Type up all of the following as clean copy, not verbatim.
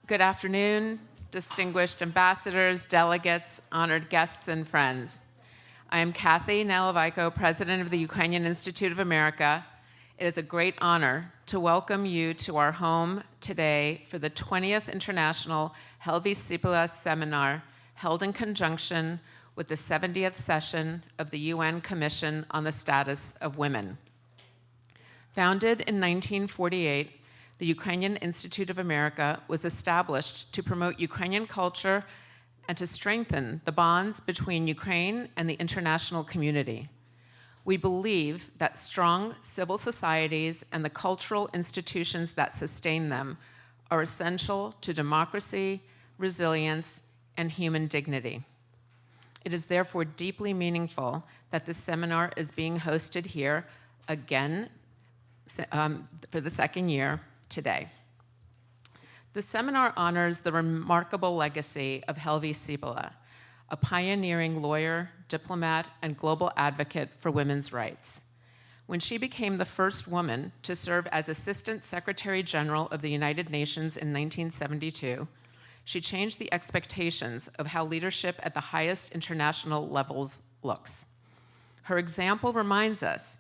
Good afternoon, distinguished ambassadors, delegates, honored guests, and friends. I am Kathy Nalivaiko, President of the Ukrainian Institute of America. It is a great honor to welcome you to our home today for the 20th International Helvi Sipilä Seminar, held in conjunction with the 70th session of the UN Commission on the Status of Women. Founded in 1948, the Ukrainian Institute of America was established to promote Ukrainian culture and to strengthen the bonds between Ukraine and the international community. We believe that strong civil societies and the cultural institutions that sustain them are essential to democracy, resilience, and human dignity. It is therefore deeply meaningful that this seminar is being hosted here again for the second year today. The seminar honors the remarkable legacy of Helvi Sipilä, a pioneering lawyer, diplomat, and global advocate for women's rights. When she became the first woman to serve as Assistant Secretary General of the United Nations in 1972, she changed the expectations of how leadership at the highest international levels looks. Her example reminds us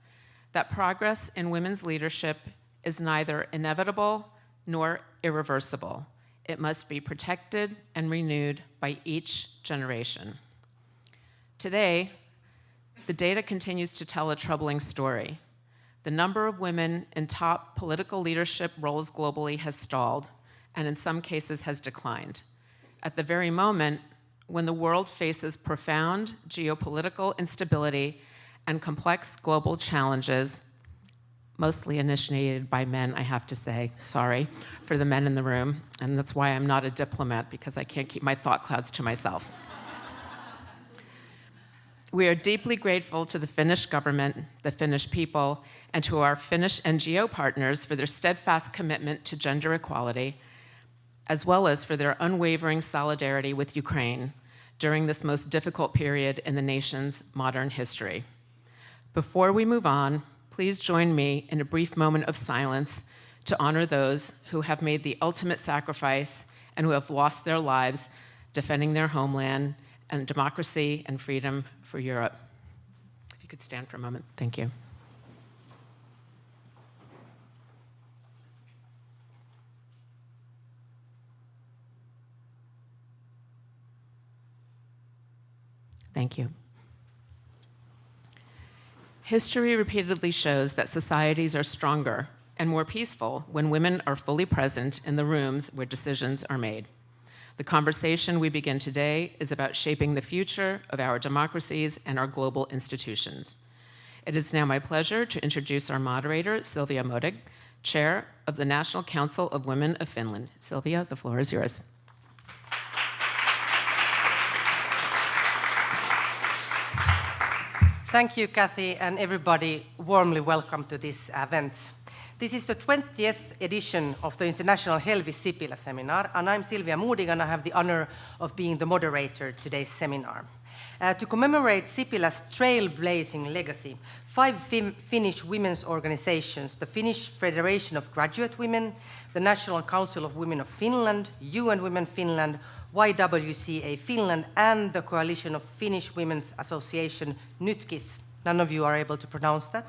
that progress in women's leadership is neither inevitable nor irreversible. It must be protected and renewed by each generation. Today, the data continues to tell a troubling story. The number of women in top political leadership roles globally has stalled, and in some cases has declined. At the very moment when the world faces profound geopolitical instability and complex global challenges, mostly initiated by men, I have to say. Sorry for the men in the room, and that's why I'm not a diplomat, because I can't keep my thought clouds to myself. We are deeply grateful to the Finnish government, the Finnish people, and to our Finnish NGO partners for their steadfast commitment to gender equality, as well as for their unwavering solidarity with Ukraine during this most difficult period in the nation's modern history. Before we move on, please join me in a brief moment of silence to honor those who have made the ultimate sacrifice and who have lost their lives defending their homeland and democracy and freedom for Europe. If you could stand for a moment, thank you. Thank you. History repeatedly shows that societies are stronger and more peaceful when women are fully present in the rooms where decisions are made. The conversation we begin today is about shaping the future of our democracies and our global institutions. It is now my pleasure to introduce our moderator, Silvia Modig, Chair of the National Council of Women of Finland. Silvia, the floor is yours. Thank you, Kathy, and everybody warmly welcome to this event. This is the 20th edition of the International Helvi Sipilä Seminar, and I'm Silvia Modig, and I have the honor of being the moderator today's seminar. To commemorate Sipilä's trailblazing legacy, 5 Finnish women's organizations, the Finnish Federation of Graduate Women, the National Council of Women of Finland, UN Women Finland, YWCA Finland, and the Coalition of Finnish Women's Association, Nytkis, none of you are able to pronounce that,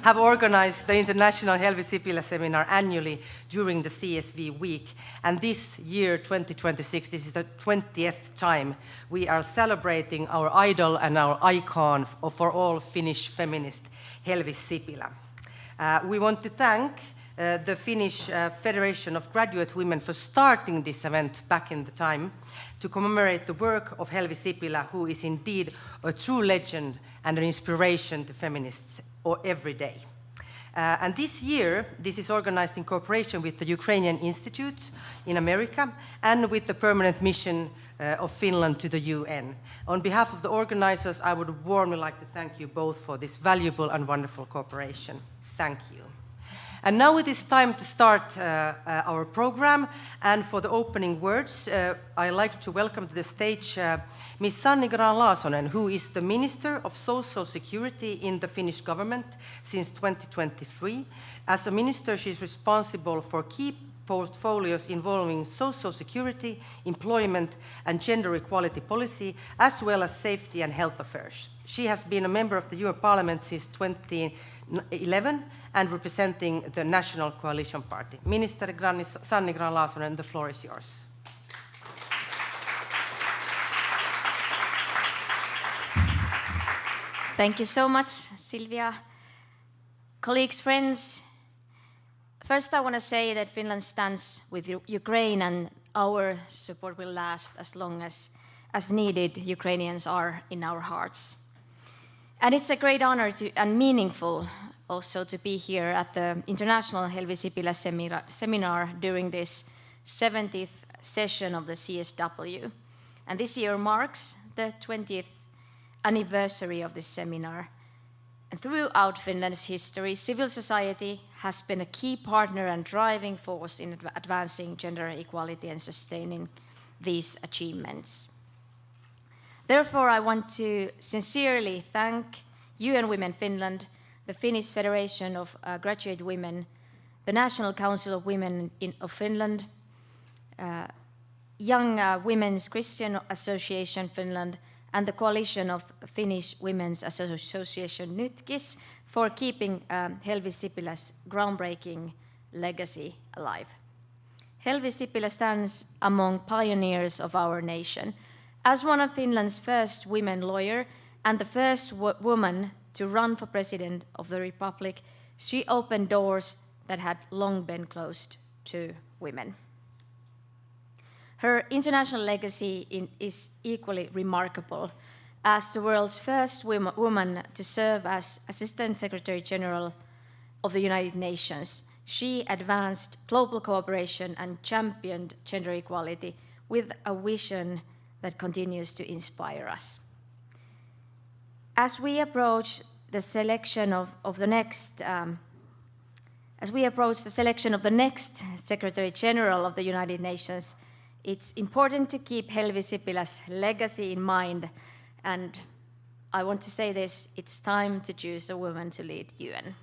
have organized the International Helvi Sipilä Seminar annually during the CSW week. And this year, 2026, this is the 20th time we are celebrating our idol and our icon for all Finnish feminist, Helvi Sipilä. We want to thank the Finnish Federation of Graduate Women for starting this event back in the time to commemorate the work of Helvi Sipilä, who is indeed a true legend and an inspiration to feminists every day. And this year, this is organized in cooperation with the Ukrainian Institute in America and with the permanent mission of Finland to the UN. On behalf of the organizers, I would warmly like to thank you both for this valuable and wonderful cooperation. Thank you. And now it is time to start our program, and for the opening words, I'd like to welcome to the stage Ms. Sanni Grahn-Laasonen, who is the Minister of Social Security in the Finnish government since 2023. As a minister, she is responsible for key portfolios involving social security, employment, and gender equality policy, as well as safety and health affairs. She has been a member of the UN Parliament since 2011 and representing the National Coalition Party. Minister Sanni Grahn-Laasonen, the floor is yours. Thank you so much, Silvia. Colleagues, friends, first I want to say that Finland stands with Ukraine and our support will last as long as needed Ukrainians are in our hearts. And it's a great honor and meaningful also to be here at the International Helvi Sipilä seminar during this 70th session of the CSW. And this year marks the 20th anniversary of this seminar. And throughout Finland's history, civil society has been a key partner and driving force in advancing gender equality and sustaining these achievements. Therefore, I want to sincerely thank UN Women Finland, the Finnish Federation of Graduate Women, the National Council of Women of Finland, Young Women's Christian Association Finland, and the Coalition of Finnish Women's Association Nytkis for keeping Helvi Sipilä's groundbreaking legacy alive. Helvi Sipilä stands among pioneers of our nation. As one of Finland's first women lawyer and the first woman to run for president of the Republic, she opened doors that had long been closed to women. Her international legacy is equally remarkable. As the world's first woman to serve as Assistant Secretary General of the United Nations, she advanced global cooperation and championed gender equality with a vision that continues to inspire us. As we approach the selection of the next Secretary General of the United Nations, it's important to keep Helvi Sipilä's legacy in mind, and I want to say this, it's time to choose a woman to lead UN.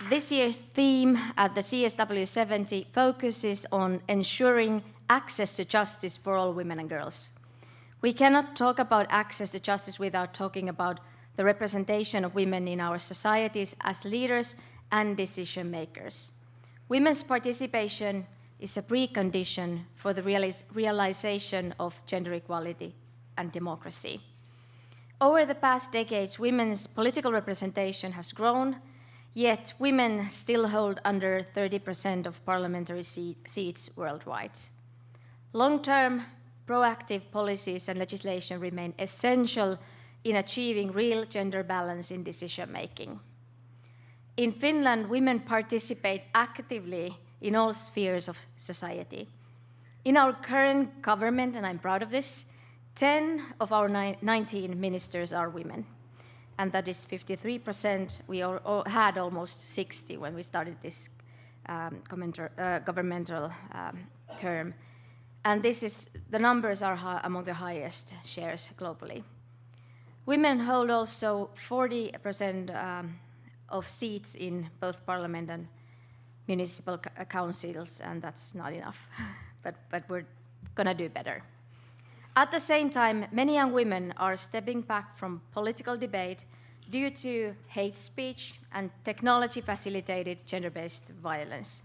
This year's theme at the CSW70 focuses on ensuring access to justice for all women and girls. We cannot talk about access to justice without talking about the representation of women in our societies as leaders and decision makers. Women's participation is a precondition for the realization of gender equality and democracy. Over the past decades, women's political representation has grown, yet women still hold under 30% of parliamentary seats worldwide. Long-term, proactive policies and legislation remain essential in achieving real gender balance in decision-making. In Finland, women participate actively in all spheres of society. In our current government, and I'm proud of this, 10 of our 19 ministers are women, and that is 53%. We had almost 60 when we started this governmental term, and the numbers are among the highest shares globally. Women hold also 40% of seats in both parliament and municipal councils, and that's not enough, but we're gonna do better. At the same time, many young women are stepping back from political debate due to hate speech and technology-facilitated gender-based violence.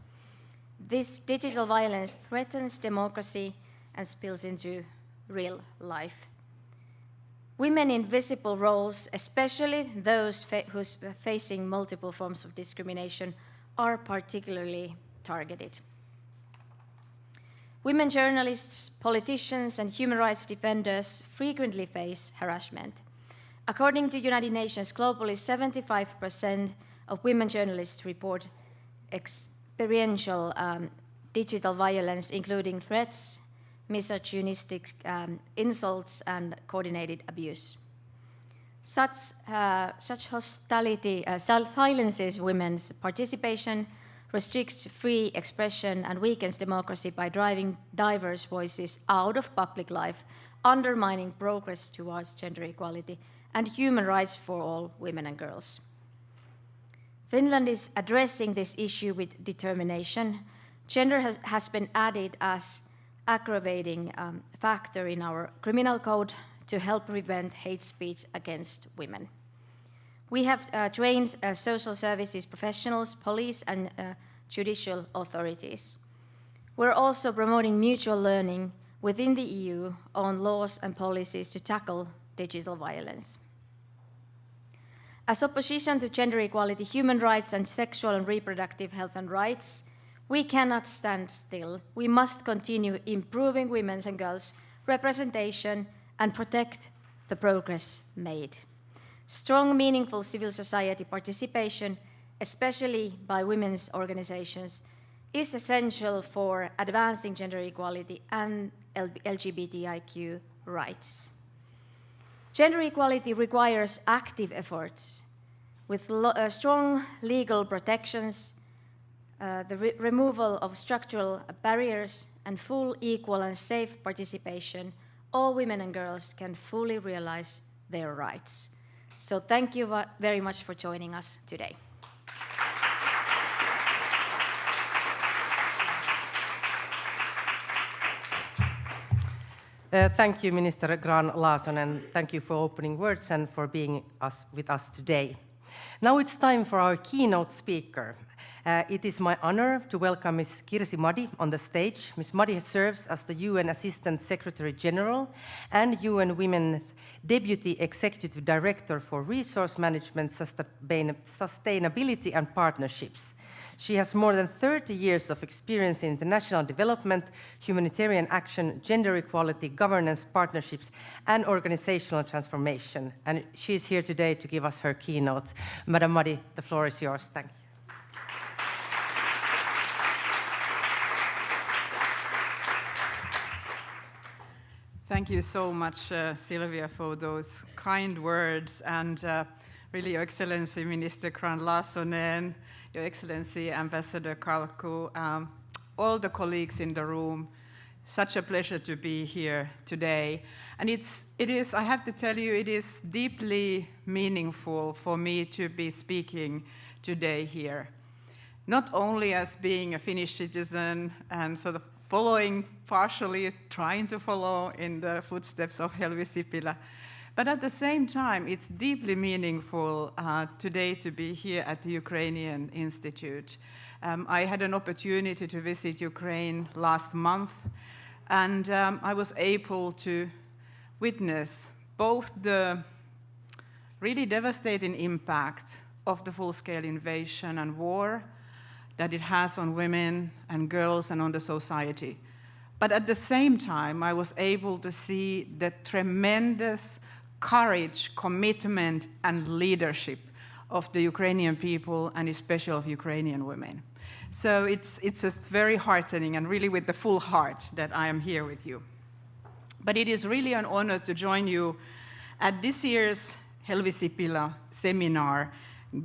This digital violence threatens democracy and spills into real life. Women in visible roles, especially those who's facing multiple forms of discrimination, are particularly targeted. Women journalists, politicians, and human rights defenders frequently face harassment. According to United Nations, globally 75% of women journalists report experiential digital violence, including threats, misogynistic insults, and coordinated abuse. Such hostility silences women's participation, restricts free expression, and weakens democracy by driving diverse voices out of public life, undermining progress towards gender equality and human rights for all women and girls. Finland is addressing this issue with determination. Gender has been added as aggravating factor in our criminal code to help prevent hate speech against women. We have trained social services professionals, police, and judicial authorities. We're also promoting mutual learning within the EU on laws and policies to tackle digital violence. As opposition to gender equality, human rights, and sexual and reproductive health and rights, we cannot stand still. We must continue improving women's and girls' representation and protect the progress made. Strong, meaningful civil society participation, especially by women's organizations, is essential for advancing gender equality and LGBTIQ rights. Gender equality requires active efforts with strong legal protections, the removal of structural barriers, and full, equal, and safe participation. All women and girls can fully realize their rights. So thank you very much for joining us today. Thank you, Minister Grahn-Laasonen, and thank you for opening words and for being with us today. Now it's time for our keynote speaker. It is my honor to welcome Ms. Kirsi Madi on the stage. Ms. Madi serves as the UN Assistant Secretary General and UN Women's Deputy Executive Director for Resource Management, Sustainability and Partnerships. She has more than 30 years of experience in international development, humanitarian action, gender equality, governance, partnerships, and organizational transformation. And she is here today to give us her keynote. Madam Madi, the floor is yours. Thank you. Thank you so much, Sylvia, for those kind words, and really, Your Excellency, Minister Grahn-Laasonen, Your Excellency, Ambassador Kalku, all the colleagues in the room. Such a pleasure to be here today. And it is, I have to tell you, it is deeply meaningful for me to be speaking today here. Not only as being a Finnish citizen and sort of trying to follow in the footsteps of Helvi Sipilä, but at the same time, it's deeply meaningful today to be here at the Ukrainian Institute. I had an opportunity to visit Ukraine last month, and I was able to witness both the really devastating impact of the full-scale invasion and war that it has on women and girls and on the society. But at the same time, I was able to see the tremendous courage, commitment, and leadership of the Ukrainian people, and especially of Ukrainian women. So it's just very heartening, and really with the full heart that I am here with you. But it is really an honor to join you at this year's Helvi Sipilä seminar,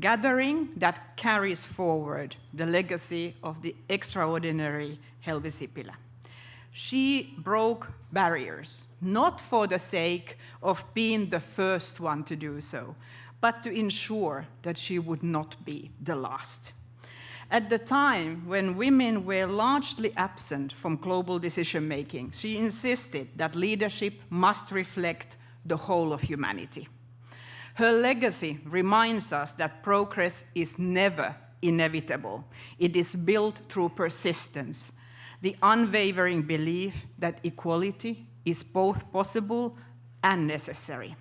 gathering that carries forward the legacy of the extraordinary Helvi Sipilä. She broke barriers, not for the sake of being the first one to do so, but to ensure that she would not be the last. At the time when women were largely absent from global decision-making, she insisted that leadership must reflect the whole of humanity. Her legacy reminds us that progress is never inevitable. It is built through persistence, the unwavering belief that equality is both possible and necessary.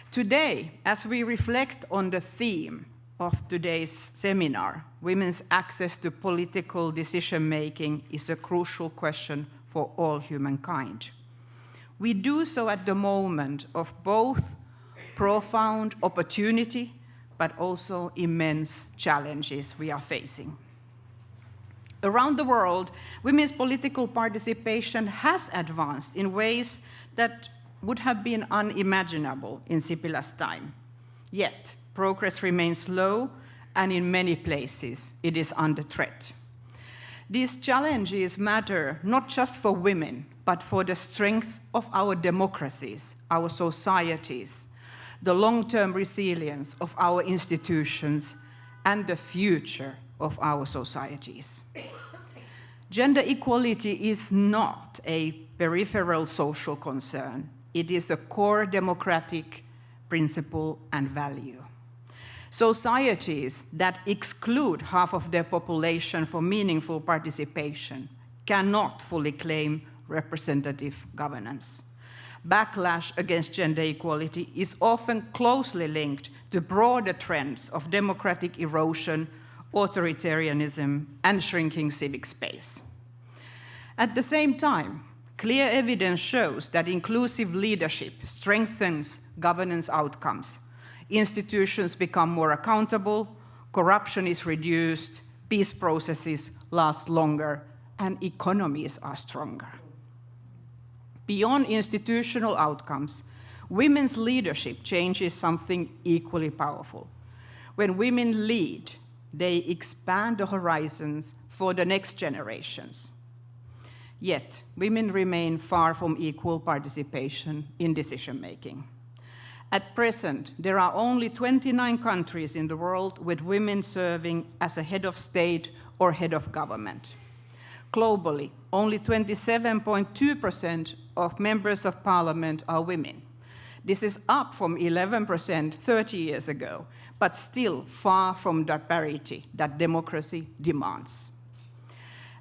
Today, as we reflect on the theme of today's seminar, women's access to political decision-making is a crucial question for all humankind. We do so at the moment of both profound opportunity, but also immense challenges we are facing. Around the world, women's political participation has advanced in ways that would have been unimaginable in Sipilä's time. Yet, progress remains slow, and in many places, it is under threat. These challenges matter not just for women, but for the strength of our democracies, our societies, the long-term resilience of our institutions, and the future of our societies. Gender equality is not a peripheral social concern. It is a core democratic principle and value. Societies that exclude half of their population for meaningful participation cannot fully claim representative governance. Backlash against gender equality is often closely linked to broader trends of democratic erosion, authoritarianism, and shrinking civic space. At the same time, clear evidence shows that inclusive leadership strengthens governance outcomes. Institutions become more accountable, corruption is reduced, peace processes last longer, and economies are stronger. Beyond institutional outcomes, women's leadership changes something equally powerful. When women lead, they expand the horizons for the next generations. Yet, women remain far from equal participation in decision-making. At present, there are only 29 countries in the world with women serving as a head of state or head of government. Globally, only 27.2% of members of parliament are women. This is up from 11% 30 years ago, but still far from the parity that democracy demands.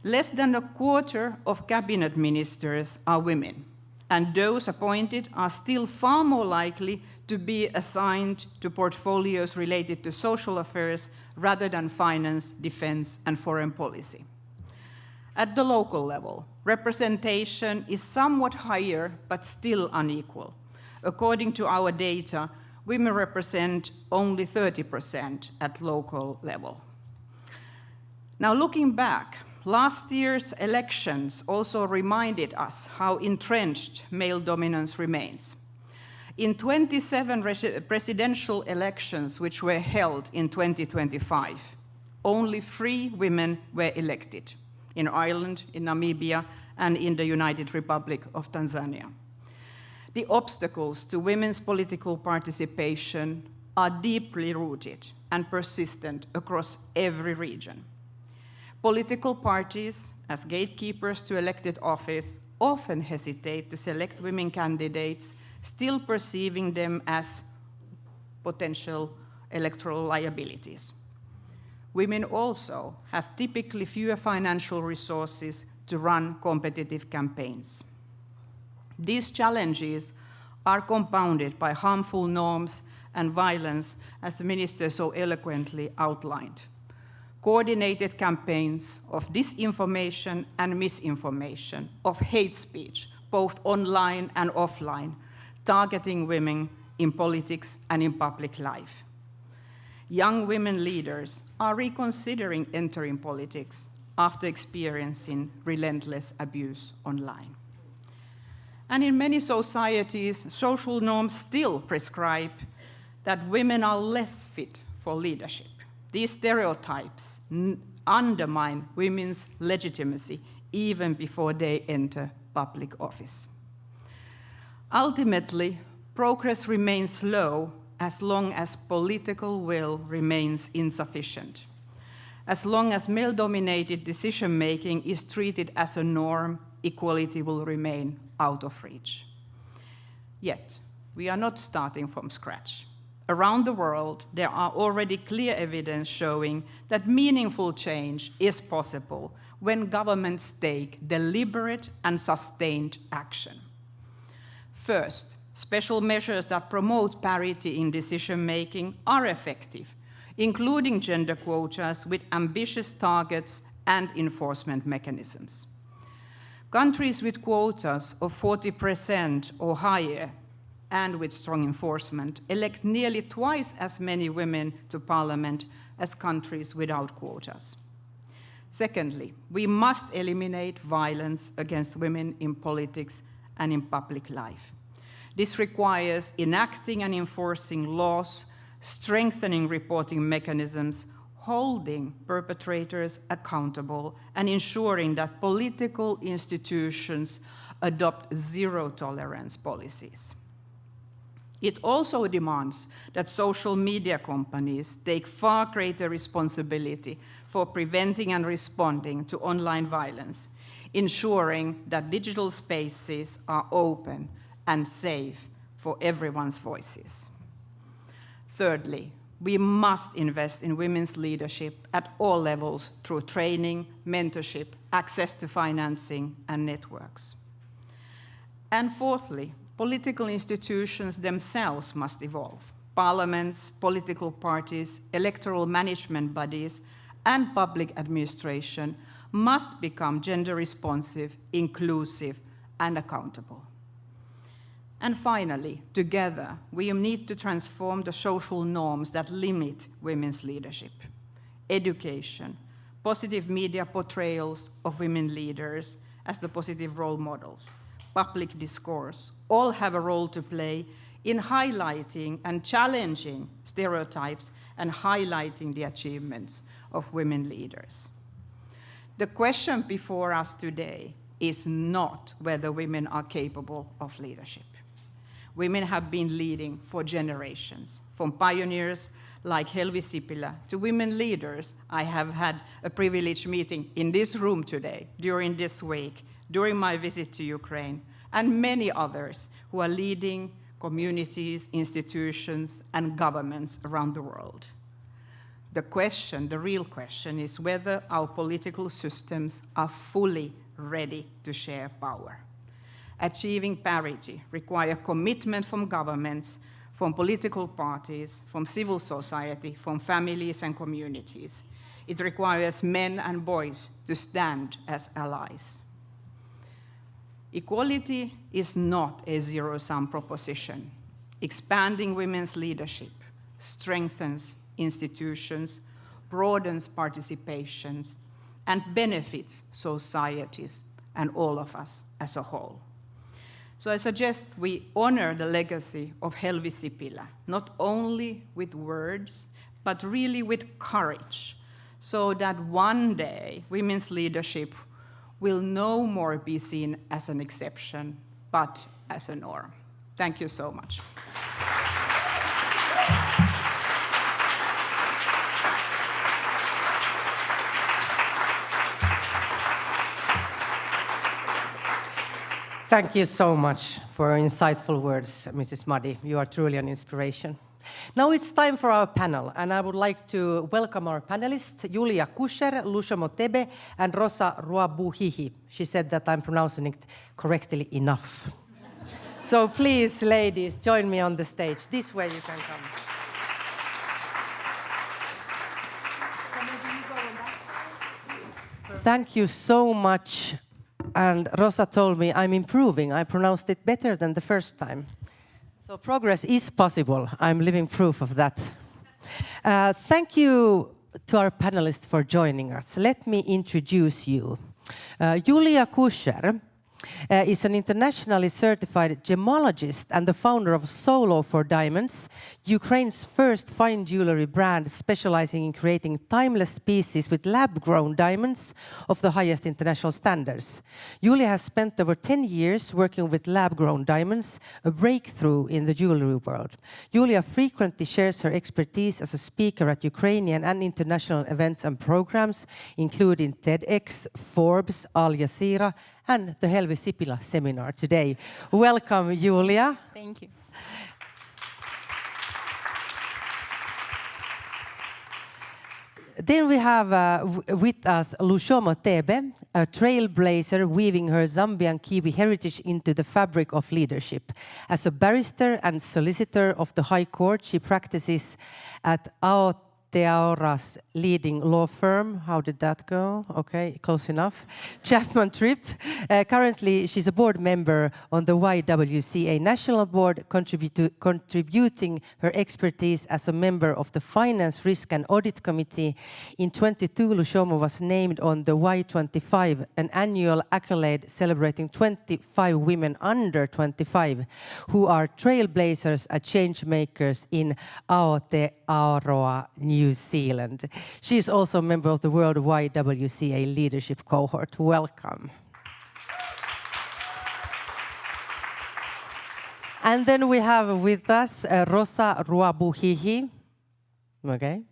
Less than a quarter of cabinet ministers are women, and those appointed are still far more likely to be assigned to portfolios related to social affairs rather than finance, defense, and foreign policy. At the local level, representation is somewhat higher, but still unequal. According to our data, women represent only 30% at local level. Now, looking back, last year's elections also reminded us how entrenched male dominance remains. In 27 presidential elections which were held in 2025, only 3 women were elected, in Ireland, in Namibia, and in the United Republic of Tanzania. The obstacles to women's political participation are deeply rooted and persistent across every region. Political parties, as gatekeepers to elected office, often hesitate to select women candidates, still perceiving them as potential electoral liabilities. Women also have typically fewer financial resources to run competitive campaigns. These challenges are compounded by harmful norms and violence, as the minister so eloquently outlined. Coordinated campaigns of disinformation and misinformation, of hate speech, both online and offline, targeting women in politics and in public life. Young women leaders are reconsidering entering politics after experiencing relentless abuse online. And in many societies, social norms still prescribe that women are less fit for leadership. These stereotypes undermine women's legitimacy even before they enter public office. Ultimately, progress remains slow as long as political will remains insufficient. As long as male-dominated decision-making is treated as a norm, equality will remain out of reach. Yet, we are not starting from scratch. Around the world, there are already clear evidence showing that meaningful change is possible when governments take deliberate and sustained action. First, special measures that promote parity in decision-making are effective, including gender quotas with ambitious targets and enforcement mechanisms. Countries with quotas of 40% or higher and with strong enforcement elect nearly twice as many women to parliament as countries without quotas. Secondly, we must eliminate violence against women in politics and in public life. This requires enacting and enforcing laws, strengthening reporting mechanisms, holding perpetrators accountable, and ensuring that political institutions adopt zero-tolerance policies. It also demands that social media companies take far greater responsibility for preventing and responding to online violence, ensuring that digital spaces are open and safe for everyone's voices. Thirdly, we must invest in women's leadership at all levels through training, mentorship, access to financing, and networks. And fourthly, political institutions themselves must evolve. Parliaments, political parties, electoral management bodies, and public administration must become gender responsive, inclusive, and accountable. And finally, together, we need to transform the social norms that limit women's leadership. Education, positive media portrayals of women leaders as the positive role models, public discourse, all have a role to play in highlighting and challenging stereotypes and highlighting the achievements of women leaders. The question before us today is not whether women are capable of leadership. Women have been leading for generations, from pioneers like Helvi Sipilä to women leaders I have had a privilege meeting in this room today, during this week, during my visit to Ukraine, and many others who are leading communities, institutions, and governments around the world. The real question is whether our political systems are fully ready to share power. Achieving parity requires commitment from governments, from political parties, from civil society, from families and communities. It requires men and boys to stand as allies. Equality is not a zero-sum proposition. Expanding women's leadership strengthens institutions, broadens participations, and benefits societies and all of us as a whole. So I suggest we honor the legacy of Helvi Sipilä, not only with words, but really with courage, so that one day women's leadership will no more be seen as an exception, but as a norm. Thank you so much. Thank you so much for your insightful words, Mrs. Madi. You are truly an inspiration. Now it's time for our panel, and I would like to welcome our panelists, Julia Kusher, Lushomo Tebe, and Rosa Ruabuhihi. She said that I'm pronouncing it correctly enough. So please, ladies, join me on the stage. This way you can come. Thank you so much. And Rosa told me I'm improving. I pronounced it better than the first time. So progress is possible. I'm living proof of that. Thank you to our panelists for joining us. Let me introduce you. Julia Kusher is an internationally certified gemologist and the founder of Solo for Diamonds, Ukraine's first fine jewelry brand specializing in creating timeless pieces with lab-grown diamonds of the highest international standards. Julia has spent over 10 years working with lab-grown diamonds, a breakthrough in the jewelry world. Julia frequently shares her expertise as a speaker at Ukrainian and international events and programs, including TEDx, Forbes, Al Jazeera, and the Helvi Sipilä seminar today. Welcome, Julia. Thank you. Then we have with us Lushomo Tebe, a trailblazer weaving her Zambian Kiwi heritage into the fabric of leadership. As a barrister and solicitor of the High Court, she practices at Aotearoa's leading law firm. How did that go? Okay, close enough. Chapman Tripp. Currently, she's a board member on the YWCA National Board, contributing her expertise as a member of the Finance, Risk and Audit Committee. In 2022, Lushomo was named on the Y25, an annual accolade celebrating 25 women under 25 who are trailblazers and change makers in Aotearoa, New Zealand. She is also a member of the World YWCA Leadership Cohort. Welcome. And then we have with us Rosa Ruabuhihi. Okay,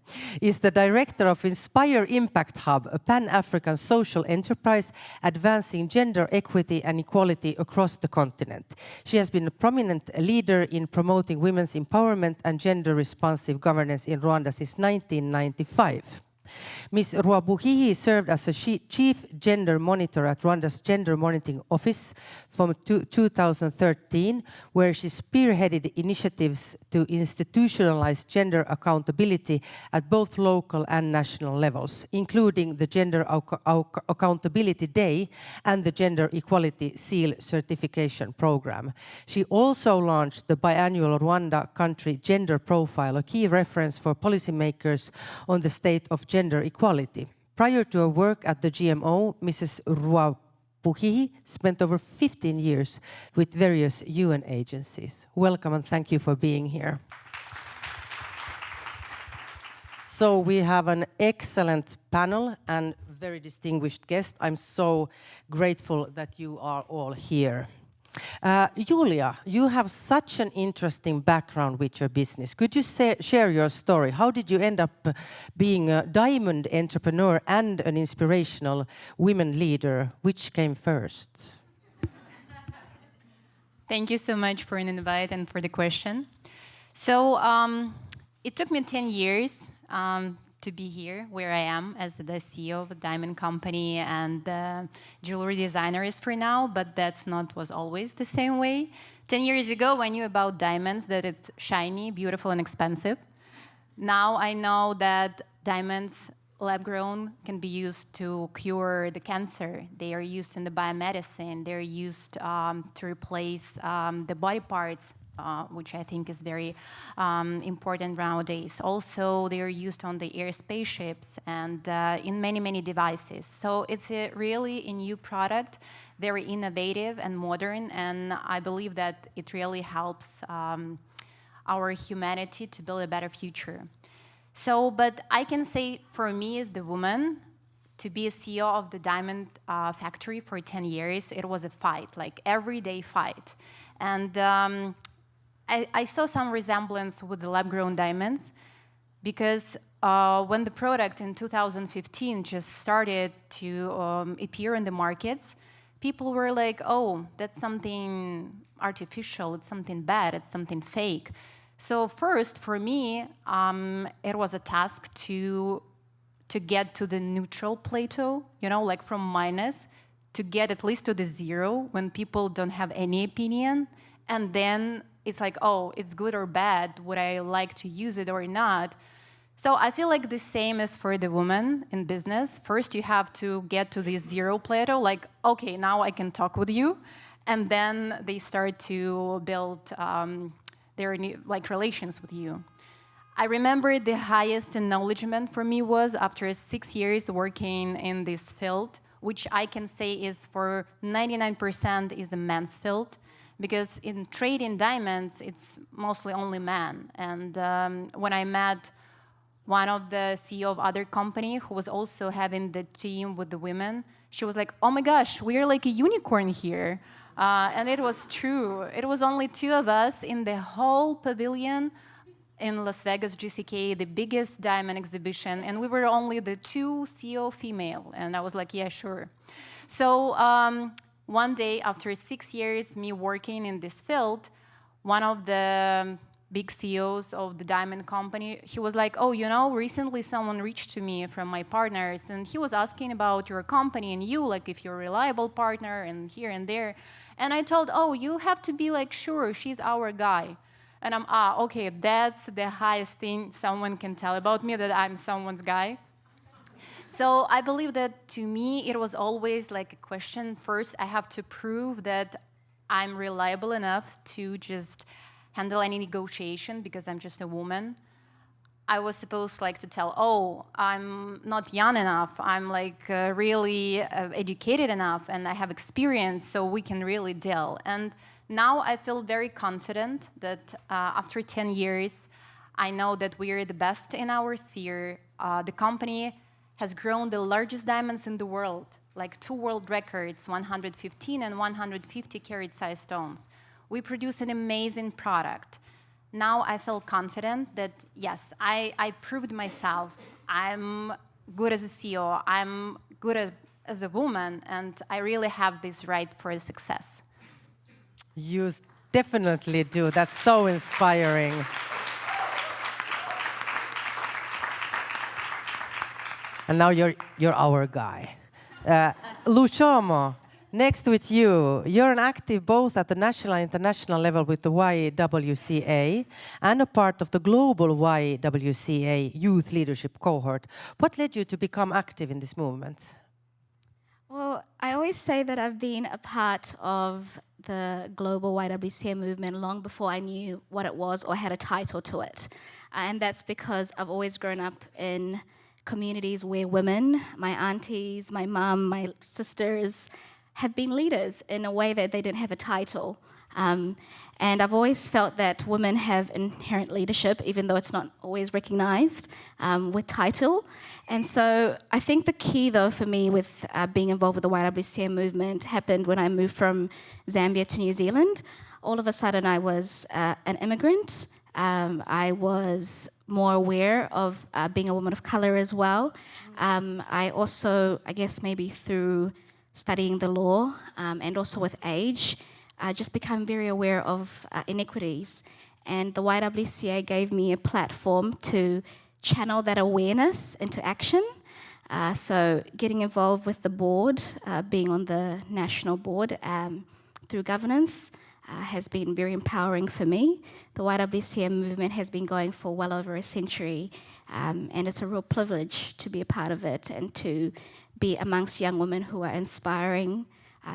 is the director of Inspire Impact Hub, a Pan-African social enterprise advancing gender equity and equality across the continent. She has been a prominent leader in promoting women's empowerment and gender-responsive governance in Rwanda since 1995. Ms. Ruabuhihi served as a chief gender monitor at Rwanda's Gender Monitoring Office from 2013, where she spearheaded initiatives to institutionalize gender accountability at both local and national levels, including the Gender Accountability Day and the Gender Equality Seal Certification Program. She also launched the biannual Rwanda Country Gender Profile, a key reference for policymakers on the state of gender equality. Prior to her work at the GMO, Mrs. Ruabuhihi spent over 15 years with various UN agencies. Welcome and thank you for being here. So we have an excellent panel and very distinguished guest. I'm so grateful that you are all here. Julia, you have such an interesting background with your business. Could you share your story? How did you end up being a diamond entrepreneur and an inspirational women leader? Which came first? Thank you so much for an invite and for the question. So it took me 10 years to be here where I am as the CEO of a diamond company and jewelry designers for now, but that's not was always the same way. 10 years ago, I knew about diamonds, that it's shiny, beautiful, and expensive. Now I know that diamonds, lab-grown, can be used to cure the cancer. They are used in the biomedicine. They're used to replace the body parts, which I think is very important nowadays. Also, they are used on the air spaceships and in many, many devices. So it's really a new product, very innovative and modern, and I believe that it really helps our humanity to build a better future. So, but I can say for me as the woman, to be a CEO of the diamond factory for 10 years, it was a fight, like everyday fight. And I saw some resemblance with the lab-grown diamonds because when the product in 2015 just started to appear in the markets, people were like, oh, that's something artificial, it's something bad, it's something fake. So first, for me, it was a task to get to the neutral plateau, you know, like from minus, to get at least to the zero when people don't have any opinion. And then it's like, oh, it's good or bad, would I like to use it or not? So I feel like the same is for the woman in business. First, you have to get to the zero plateau, like, okay, now I can talk with you. And then they start to build their relations with you. I remember the highest acknowledgement for me was after 6 years working in this field, which I can say is for 99% is a man's field, because in trade in diamonds, it's mostly only men. And when I met one of the CEO of other company who was also having the team with the women, she was like, oh my gosh, we're like a unicorn here. And it was true. It was only 2 of us in the whole pavilion in Las Vegas, GCK, the biggest diamond exhibition, and we were only the 2 CEO female. And I was like, yeah, sure. So one day, after 6 years me working in this field, one of the big CEOs of the diamond company, he was like, oh, you know, recently someone reached to me from my partners, and he was asking about your company and you, like if you're a reliable partner and here and there. And I told, oh, you have to be like, sure, she's our guy. And I'm, okay, that's the highest thing someone can tell about me, that I'm someone's guy. So I believe that to me, it was always like a question. First, I have to prove that I'm reliable enough to just handle any negotiation because I'm just a woman. I was supposed like to tell, oh, I'm not young enough. I'm like really educated enough and I have experience so we can really deal. And now I feel very confident that after 10 years, I know that we are the best in our sphere. The company has grown the largest diamonds in the world, like 2 world records, 115 and 150 carat size stones. We produce an amazing product. Now I feel confident that, yes, I proved myself. I'm good as a CEO. I'm good as a woman, and I really have this right for success. You definitely do. That's so inspiring. And now you're our guy. Luciano, next with you. You're an active both at the national and international level with the YWCA and a part of the global YWCA youth leadership cohort. What led you to become active in this movement? Well, I always say that I've been a part of the global YWCA movement long before I knew what it was or had a title to it. And that's because I've always grown up in communities where women, my aunties, my mum, my sisters, have been leaders in a way that they didn't have a title. And I've always felt that women have inherent leadership, even though it's not always recognized with title. And so I think the key, though, for me with being involved with the YWCA movement happened when I moved from Zambia to New Zealand. All of a sudden, I was an immigrant. I was more aware of being a woman of color as well. I also, I guess maybe through studying the law and also with age, just become very aware of inequities. And the YWCA gave me a platform to channel that awareness into action. So getting involved with the board, being on the national board through governance has been very empowering for me. The YWCA movement has been going for well over a century, and it's a real privilege to be a part of it and to be amongst young women who are inspiring,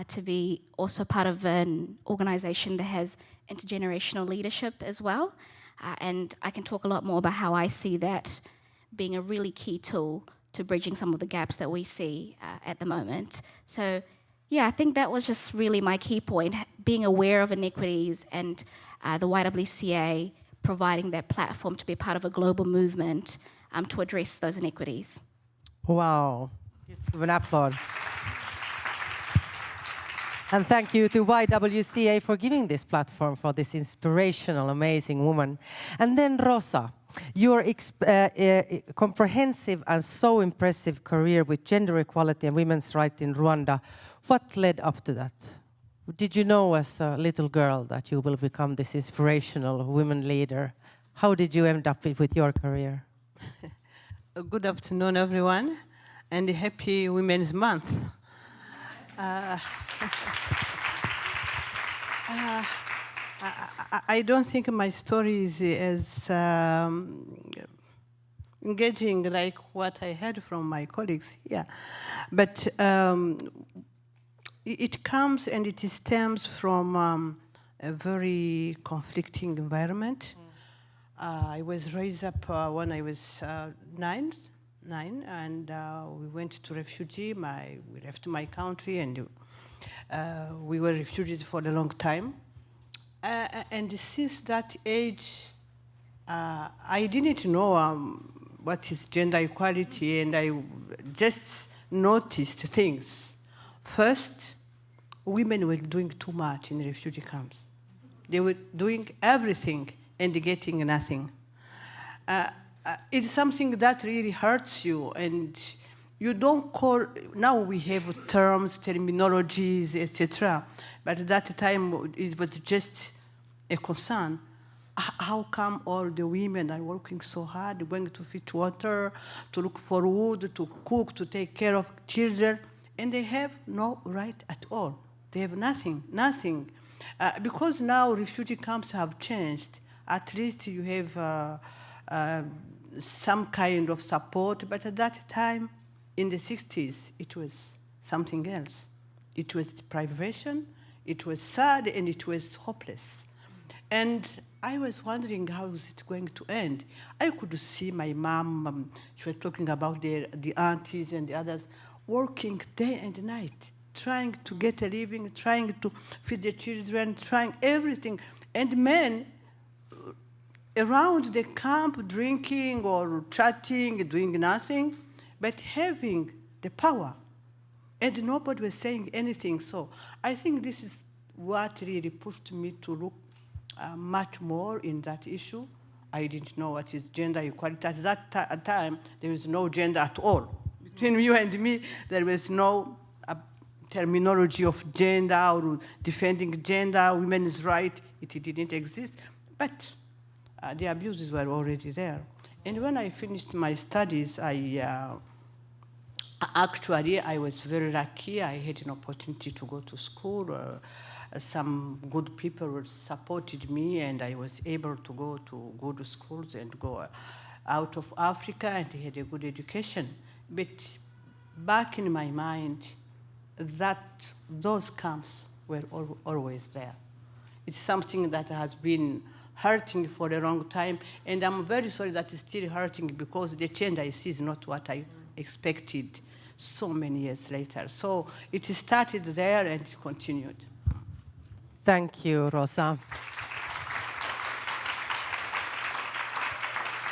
to be also part of an organization that has intergenerational leadership as well. And I can talk a lot more about how I see that being a really key tool to bridging some of the gaps that we see at the moment. So yeah, I think that was just really my key point, being aware of inequities and the YWCA providing that platform to be part of a global movement to address those inequities. Wow. Give an applause. And thank you to YWCA for giving this platform for this inspirational, amazing woman. And then Rosa, your comprehensive and so impressive career with gender equality and women's rights in Rwanda, what led up to that? Did you know as a little girl that you will become this inspirational women leader? How did you end up with your career? Good afternoon, everyone, and happy Women's Month. I don't think my story is as engaging like what I heard from my colleagues here, but it comes and it stems from a very conflicting environment. I was raised up when I was nine, and we went to refugee. We left my country, and we were refugees for a long time. And since that age, I didn't know what is gender equality, and I just noticed things. First, women were doing too much in refugee camps. They were doing everything and getting nothing. It's something that really hurts you, and you don't call. Now we have terms, terminologies, etc. But at that time, it was just a concern. How come all the women are working so hard, going to fetch water, to look for wood, to cook, to take care of children, and they have no right at all? They have nothing, nothing. Because now refugee camps have changed. At least you have some kind of support, but at that time, in the 60s, it was something else. It was deprivation, it was sad, and it was hopeless. And I was wondering how is it going to end. I could see my mom, she was talking about the aunties and the others, working day and night, trying to get a living, trying to feed the children, trying everything. And men around the camp drinking or chatting, doing nothing, but having the power. And nobody was saying anything. So I think this is what really pushed me to look much more in that issue, I didn't know what is gender equality. At that time, there was no gender at all. Between you and me, there was no terminology of gender or defending gender, women's rights. It didn't exist. But the abuses were already there. And when I finished my studies, actually, I was very lucky. I had an opportunity to go to school. Some good people supported me, and I was able to go to good schools and go out of Africa and had a good education. But back in my mind, that those camps were always there. It's something that has been hurting for a long time, and I'm very sorry that it's still hurting because the change I see is not what I expected so many years later. So it started there and it continued. Thank you, Rosa.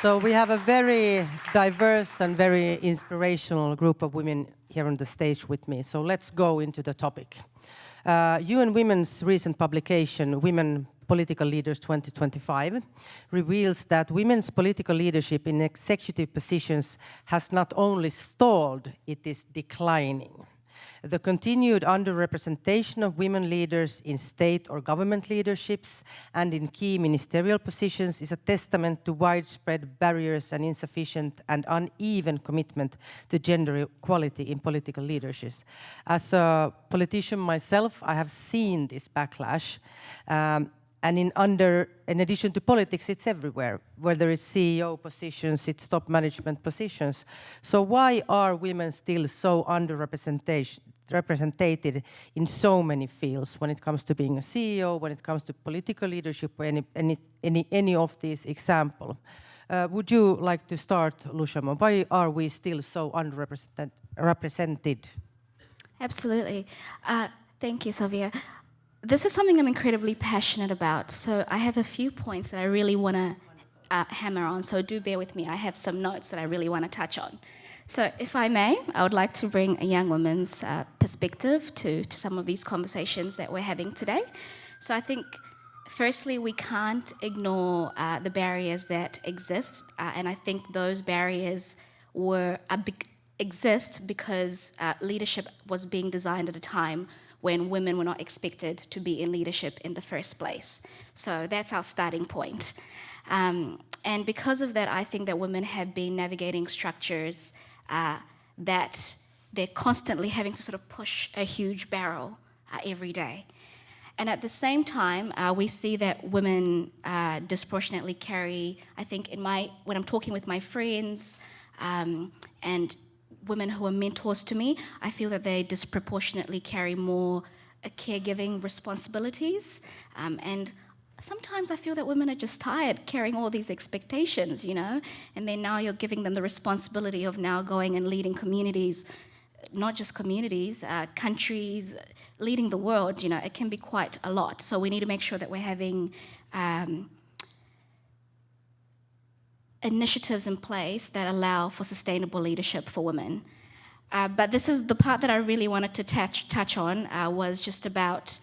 So we have a very diverse and very inspirational group of women here on the stage with me. So let's go into the topic. UN Women's recent publication, Women Political Leaders 2025, reveals that women's political leadership in executive positions has not only stalled, it is declining. The continued underrepresentation of women leaders in state or government leaderships and in key ministerial positions is a testament to widespread barriers and insufficient and uneven commitment to gender equality in political leaderships. As a politician myself, I have seen this backlash. And in addition to politics, it's everywhere. Whether it's CEO positions, it's top management positions. So why are women still so underrepresented in so many fields when it comes to being a CEO, when it comes to political leadership, or any of these examples? Would you like to start, Lushama? Why are we still so underrepresented? Absolutely. Thank you, Sylvia. This is something I'm incredibly passionate about, so I have a few points that I really want to hammer on, so do bear with me. I have some notes that I really want to touch on. So if I may, I would like to bring a young woman's perspective to some of these conversations that we're having today. So I think, firstly, we can't ignore the barriers that exist, and I think those barriers exist because leadership was being designed at a time when women were not expected to be in leadership in the first place. So that's our starting point. And because of that, I think that women have been navigating structures that they're constantly having to sort of push a huge barrel every day. And at the same time, we see that women disproportionately carry, I think when I'm talking with my friends and women who are mentors to me, I feel that they disproportionately carry more caregiving responsibilities. And sometimes I feel that women are just tired carrying all these expectations, and then now you're giving them the responsibility of now going and leading communities, not just communities, countries, leading the world, it can be quite a lot. So we need to make sure that we're having initiatives in place that allow for sustainable leadership for women. But this is the part that I really wanted to touch on was just about,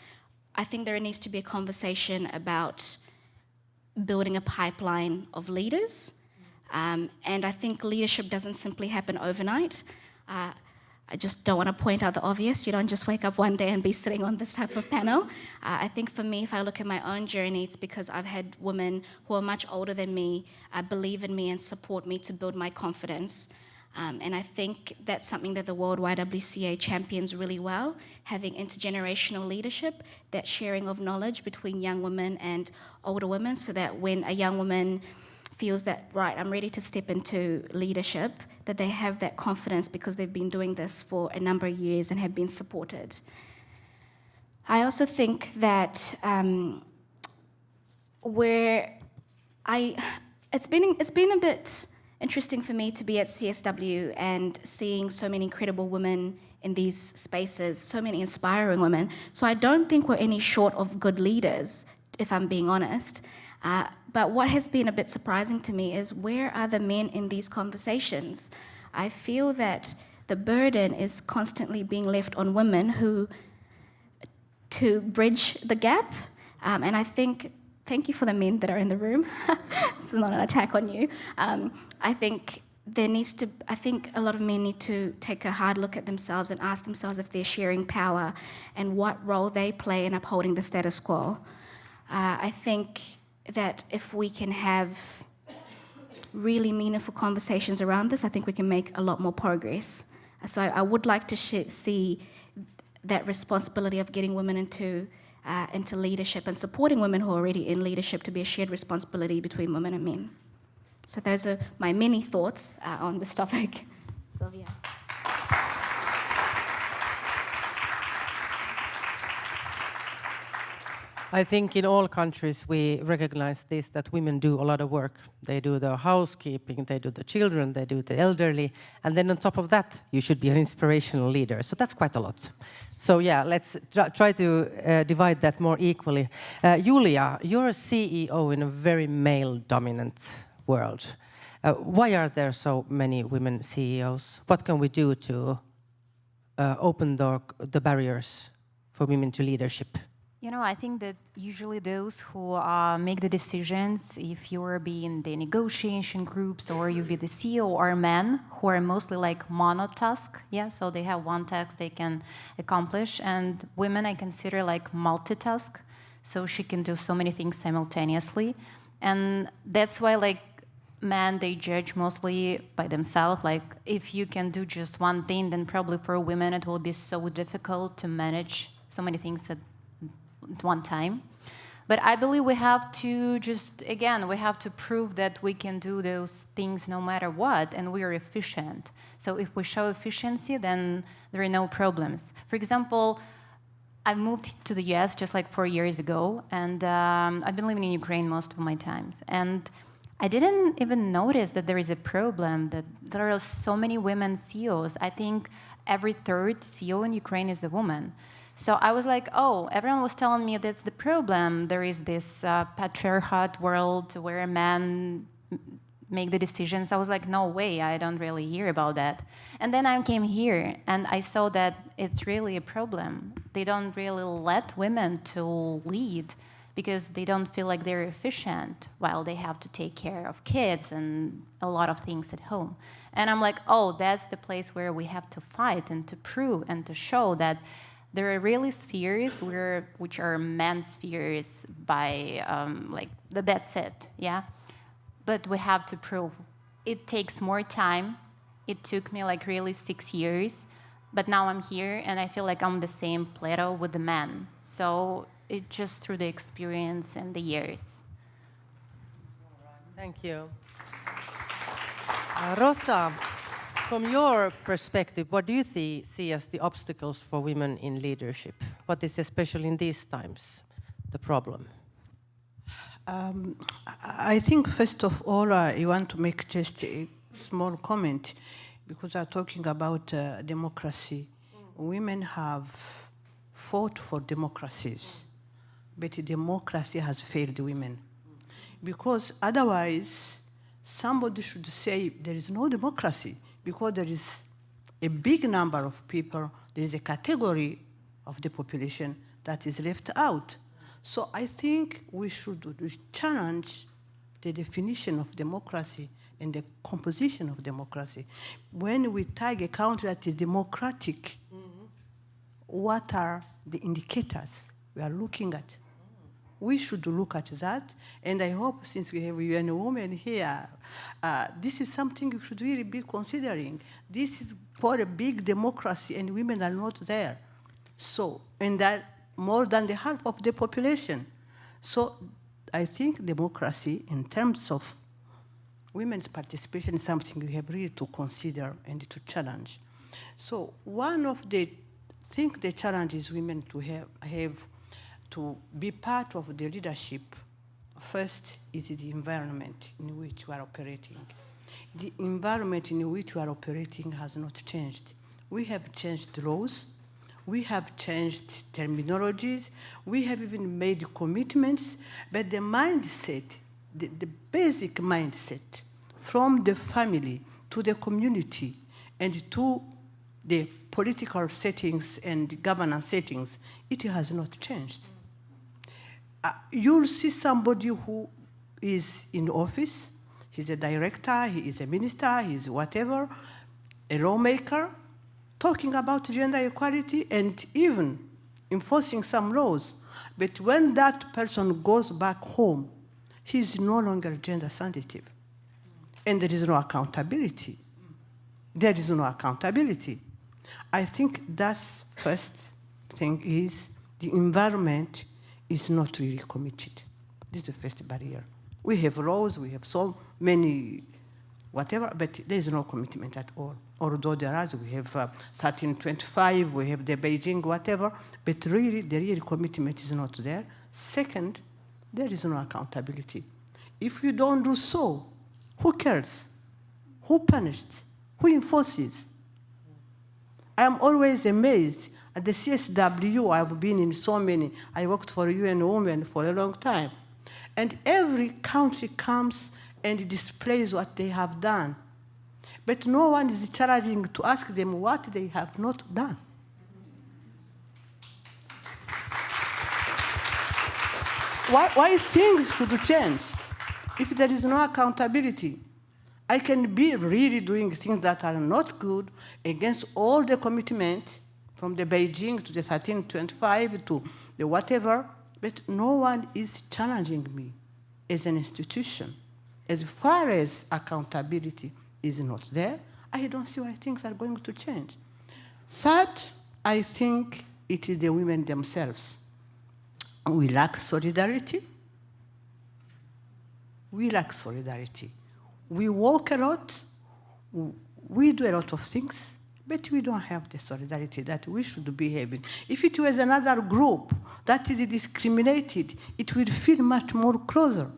I think there needs to be a conversation about building a pipeline of leaders. And I think leadership doesn't simply happen overnight. I just don't want to point out the obvious. You don't just wake up one day and be sitting on this type of panel. I think for me, if I look at my own journey, it's because I've had women who are much older than me believe in me and support me to build my confidence. And I think that's something that the World YWCA champions really well, having intergenerational leadership, that sharing of knowledge between young women and older women, so that when a young woman feels that, right, I'm ready to step into leadership, that they have that confidence because they've been doing this for a number of years and have been supported. I also think that it's been a bit interesting for me to be at CSW and seeing so many incredible women in these spaces, so many inspiring women. So I don't think we're any short of good leaders, if I'm being honest. But what has been a bit surprising to me is, where are the men in these conversations? I feel that the burden is constantly being left on women who to bridge the gap. And I think, thank you for the men that are in the room. This is not an attack on you. I think a lot of men need to take a hard look at themselves and ask themselves if they're sharing power and what role they play in upholding the status quo. I think that if we can have really meaningful conversations around this, I think we can make a lot more progress. So I would like to see that responsibility of getting women into leadership and supporting women who are already in leadership to be a shared responsibility between women and men. So those are my many thoughts on this topic. Sylvia. I think in all countries we recognize this, that women do a lot of work. They do the housekeeping, they do the children, they do the elderly, and then on top of that, you should be an inspirational leader. So that's quite a lot. So yeah, let's try to divide that more equally. Julia, you're a CEO in a very male-dominant world. Why are there so many women CEOs? What can we do to open the barriers for women to leadership? You know, I think that usually those who make the decisions, if you're being the negotiation groups or you be the CEO, are men who are mostly like monotask, yeah, so they have one task they can accomplish, and women I consider like multitask, so she can do so many things simultaneously, and that's why like men, they judge mostly by themselves, like if you can do just one thing, then probably for women it will be so difficult to manage so many things at one time. But I believe we have to we have to prove that we can do those things no matter what, and we are efficient. So if we show efficiency, then there are no problems. For example, I moved to the US just like 4 years ago, and I've been living in Ukraine most of my times. And I didn't even notice that there is a problem, that there are so many women CEOs. I think every third CEO in Ukraine is a woman. So I was like, oh, everyone was telling me that's the problem. There is this patriarchate world where men make the decisions. I was like, no way, I don't really hear about that. And then I came here and I saw that it's really a problem. They don't really let women to lead because they don't feel like they're efficient while they have to take care of kids and a lot of things at home. And I'm like, oh, that's the place where we have to fight and to prove and to show that there are really spheres which are men's spheres by, that's it, yeah? But we have to prove. It takes more time. It took me like really 6 years, but now I'm here and I feel like I'm the same plateau with the men. So it's just through the experience and the years. Thank you. Rosa, from your perspective, what do you see as the obstacles for women in leadership? What is, especially in these times, the problem? I think, first of all, I want to make just a small comment, because I'm talking about democracy. Women have fought for democracies, but democracy has failed women. Because otherwise, somebody should say there is no democracy, because there is a big number of people, there is a category of the population that is left out. So I think we should challenge the definition of democracy and the composition of democracy. When we tag a country that is democratic, what are the indicators we are looking at? We should look at that, and I hope, since we have a woman here, this is something we should really be considering. This is for a big democracy, and women are not there. So, and that more than the half of the population. So I think democracy, in terms of women's participation, is something we have really to consider and to challenge. So one of the things, the challenges women to have to be part of the leadership, first is the environment in which we are operating. The environment in which we are operating has not changed. We have changed laws, we have changed terminologies, we have even made commitments, but the mindset, the basic mindset, from the family to the community and to the political settings and governance settings, it has not changed. You'll see somebody who is in office, he's a director, he is a minister, he's whatever, a lawmaker, talking about gender equality and even enforcing some laws. But when that person goes back home, he's no longer gender sensitive. And there is no accountability. There is no accountability. I think that's first thing is the environment is not really committed. This is the first barrier. We have laws, we have so many whatever, but there is no commitment at all. Although there is, we have 1325, we have the Beijing, whatever, but really, the real commitment is not there. Second, there is no accountability. If you don't do so, who cares? Who punished? Who enforces? I am always amazed at the CSW. I've been in so many. I worked for UN Women for a long time. And every country comes and displays what they have done. But no one is challenging to ask them what they have not done. Why things should change if there is no accountability? I can be really doing things that are not good against all the commitments from the Beijing to the 1325 to the whatever, but no one is challenging me as an institution. As far as accountability is not there, I don't see why things are going to change. Third, I think it is the women themselves. We lack solidarity. We lack solidarity. We work a lot, we do a lot of things, but we don't have the solidarity that we should be having. If it was another group that is discriminated, it would feel much more closer.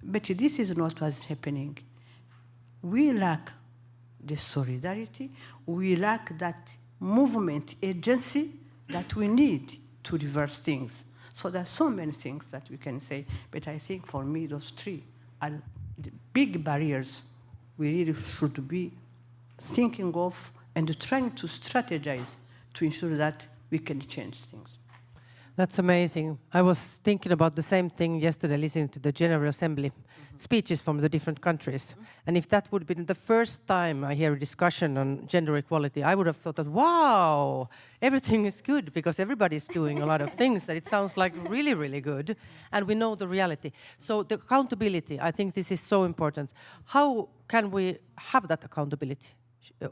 But this is not what's happening. We lack the solidarity, we lack that movement agency that we need to reverse things. So there are so many things that we can say, but I think for me those three are the big barriers we really should be thinking of and trying to strategize to ensure that we can change things. That's amazing. I was thinking about the same thing yesterday, listening to the General Assembly speeches from the different countries. And if that would be the first time I hear a discussion on gender equality, I would have thought that, wow, everything is good because everybody's doing a lot of things that it sounds like really, really good. And we know the reality. So the accountability, I think this is so important. How can we have that accountability?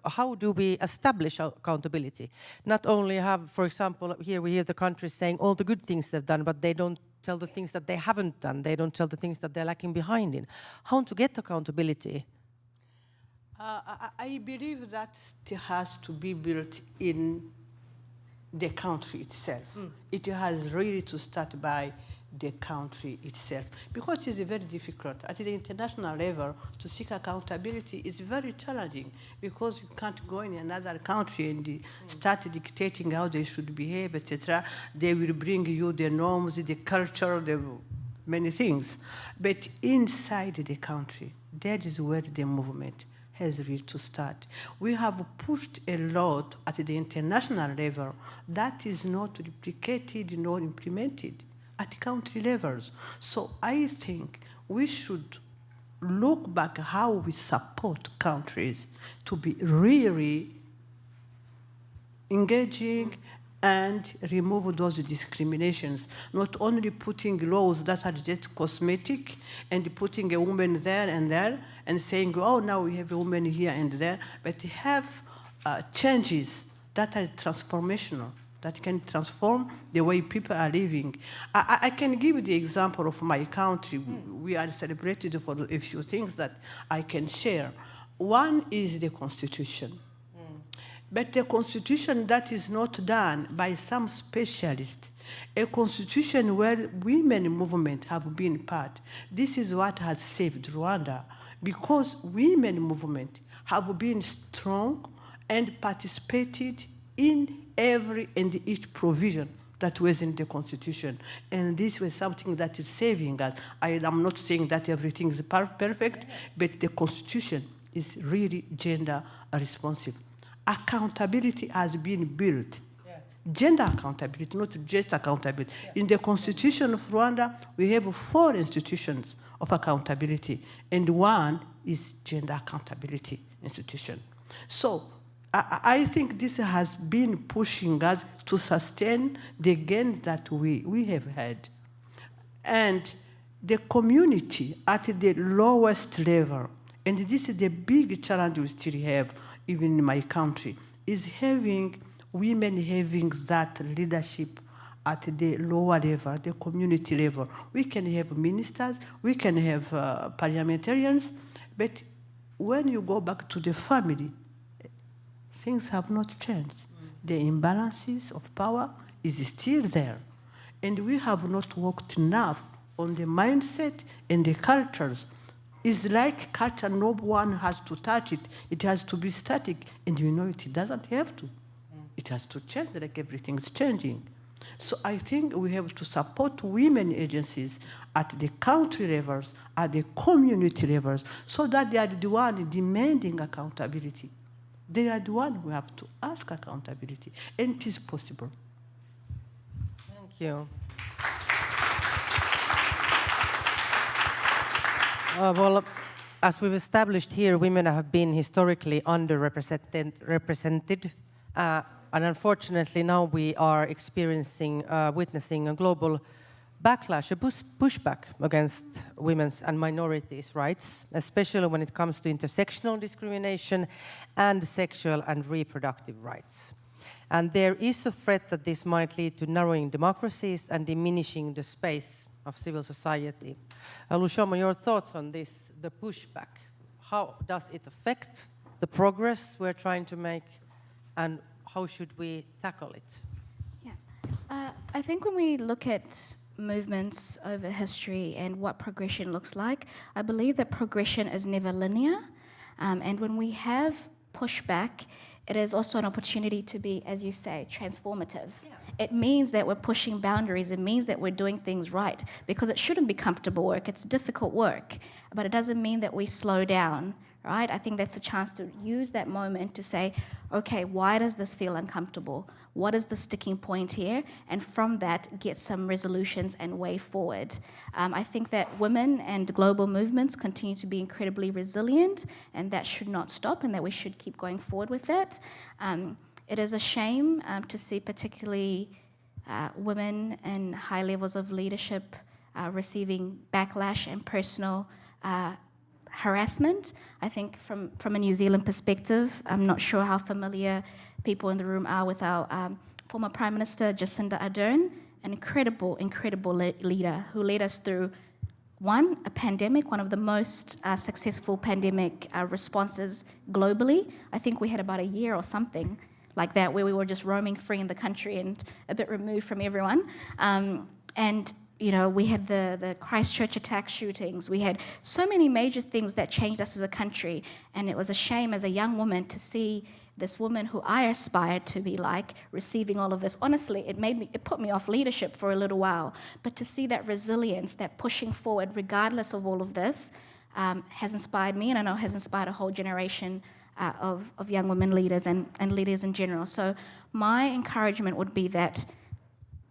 How do we establish accountability? Not only have, for example, here we hear the countries saying all the good things they've done, but they don't tell the things that they haven't done. They don't tell the things that they're lacking behind in. How to get accountability? I believe that it has to be built in the country itself. It has really to start by the country itself, because it is very difficult at the international level to seek accountability. Is very challenging because you can't go in another country and start dictating how they should behave, etc. They will bring you the norms, the culture, the many things. But inside the country, that is where the movement has really to start. We have pushed a lot at the international level that is not replicated nor implemented at country levels. So I think we should look back how we support countries to be really engaging and remove those discriminations, not only putting laws that are just cosmetic and putting a woman there and saying, oh, now we have a woman here and there, but have changes that are transformational, that can transform the way people are living. I can give you the example of my country. We are celebrated for a few things that I can share. One is the Constitution. But a Constitution that is not done by some specialist, a Constitution where women movement have been part. This is what has saved Rwanda, because women movement have been strong and participated in every and each provision that was in the Constitution. And this was something that is saving us. I am not saying that everything is perfect, but the Constitution is really gender responsive. accountability has been built. Gender accountability, not just accountability. In the Constitution of Rwanda, we have 4 institutions of accountability, and one is gender accountability institution. So I think this has been pushing us to sustain the gains that we have had. And the community at the lowest level, and this is the big challenge we still have, even in my country, is having women having that leadership at the lower level, the community level. We can have ministers, we can have parliamentarians, but when you go back to the family, things have not changed. The imbalances of power is still there. And we have not worked enough on the mindset and the cultures. It's like culture, no one has to touch it. It has to be static, and you know it doesn't have to. It has to change, like everything's changing. So I think we have to support women agencies at the country levels, at the community levels, so that they are the one demanding accountability. They are the one who have to ask accountability, and it is possible. Thank you. Well, as we've established here, women have been historically underrepresented, and unfortunately now we are witnessing a global backlash, a pushback against women's and minorities' rights, especially when it comes to intersectional discrimination and sexual and reproductive rights. And there is a threat that this might lead to narrowing democracies and diminishing the space of civil society. Lushomo, your thoughts on this, the pushback? How does it affect the progress we're trying to make, and how should we tackle it? Yeah. I think when we look at movements over history and what progression looks like, I believe that progression is never linear. And when we have pushback, it is also an opportunity to be, as you say, transformative. Yeah. It means that we're pushing boundaries. It means that we're doing things right, because it shouldn't be comfortable work. It's difficult work, but it doesn't mean that we slow down, right? I think that's a chance to use that moment to say, okay, why does this feel uncomfortable? What is the sticking point here? And from that, get some resolutions and way forward. I think that women and global movements continue to be incredibly resilient, and that should not stop, and that we should keep going forward with that. It is a shame to see particularly women in high levels of leadership receiving backlash and personal harassment. I think from a New Zealand perspective, I'm not sure how familiar people in the room are with our former Prime Minister, Jacinda Ardern, an incredible leader who led us through, one, a pandemic, one of the most successful pandemic responses globally. I think we had about a year or something like that where we were just roaming free in the country and a bit removed from everyone. And you know, we had the Christchurch attack shootings. We had so many major things that changed us as a country. And it was a shame as a young woman to see this woman who I aspired to be like receiving all of this. Honestly, it put me off leadership for a little while. But to see that resilience, that pushing forward regardless of all of this, has inspired me, and I know has inspired a whole generation of young women leaders and leaders in general. So my encouragement would be that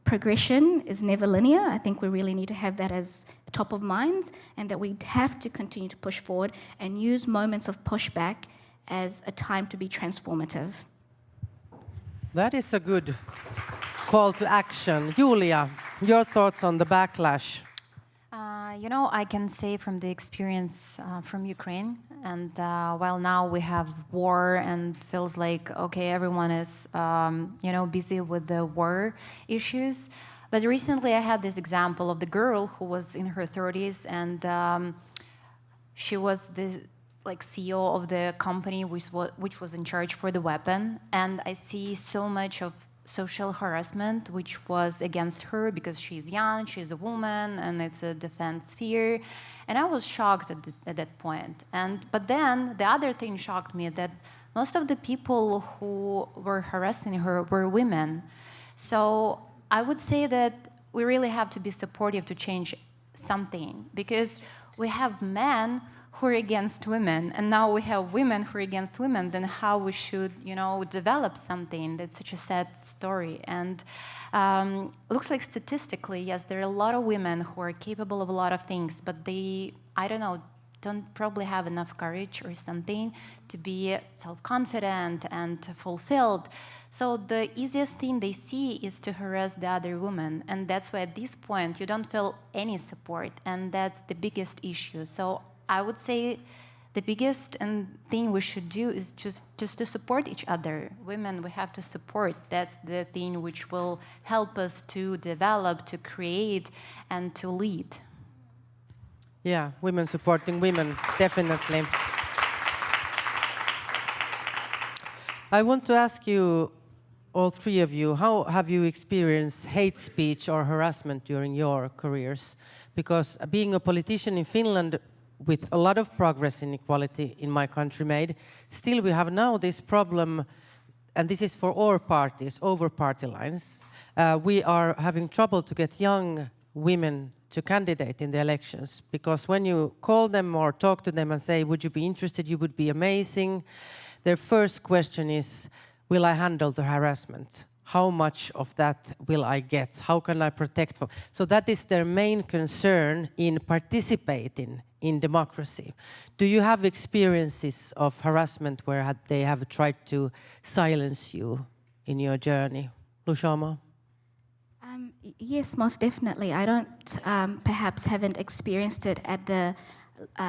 progression is never linear. I think we really need to have that as top of minds, and that we have to continue to push forward and use moments of pushback as a time to be transformative. That is a good call to action. Julia, your thoughts on the backlash? You know, I can say from the experience from Ukraine, and while now we have war and feels like, okay, everyone is, you know, busy with the war issues. But recently I had this example of the girl who was in her 30s, and she was the CEO of the company which was in charge for the weapon. And I see so much of social harassment which was against her because she's young, she's a woman, and it's a defense sphere. And I was shocked at that point. But then the other thing shocked me, that most of the people who were harassing her were women. So I would say that we really have to be supportive to change something, because we have men who are against women, and now we have women who are against women, then how we should, develop something. That's such a sad story. And looks like statistically, yes, there are a lot of women who are capable of a lot of things, but they, I don't know, don't probably have enough courage or something to be self-confident and fulfilled. So the easiest thing they see is to harass the other woman. And that's why at this point you don't feel any support. And that's the biggest issue. So I would say the biggest thing we should do is just to support each other. Women, we have to support. That's the thing which will help us to develop, to create, and to lead. Yeah, women supporting women, definitely. I want to ask you, all three of you, how have you experienced hate speech or harassment during your careers? Because being a politician in Finland, with a lot of progress in equality in my country made, still we have now this problem, and this is for all parties, over party lines. We are having trouble to get young women to candidate in the elections, because when you call them or talk to them and say, would you be interested, you would be amazing, their first question is, will I handle the harassment? How much of that will I get? How can I protect? So that is their main concern in participating in democracy. Do you have experiences of harassment where they have tried to silence you in your journey? Lushama? Yes, most definitely. I don't, perhaps haven't experienced it at the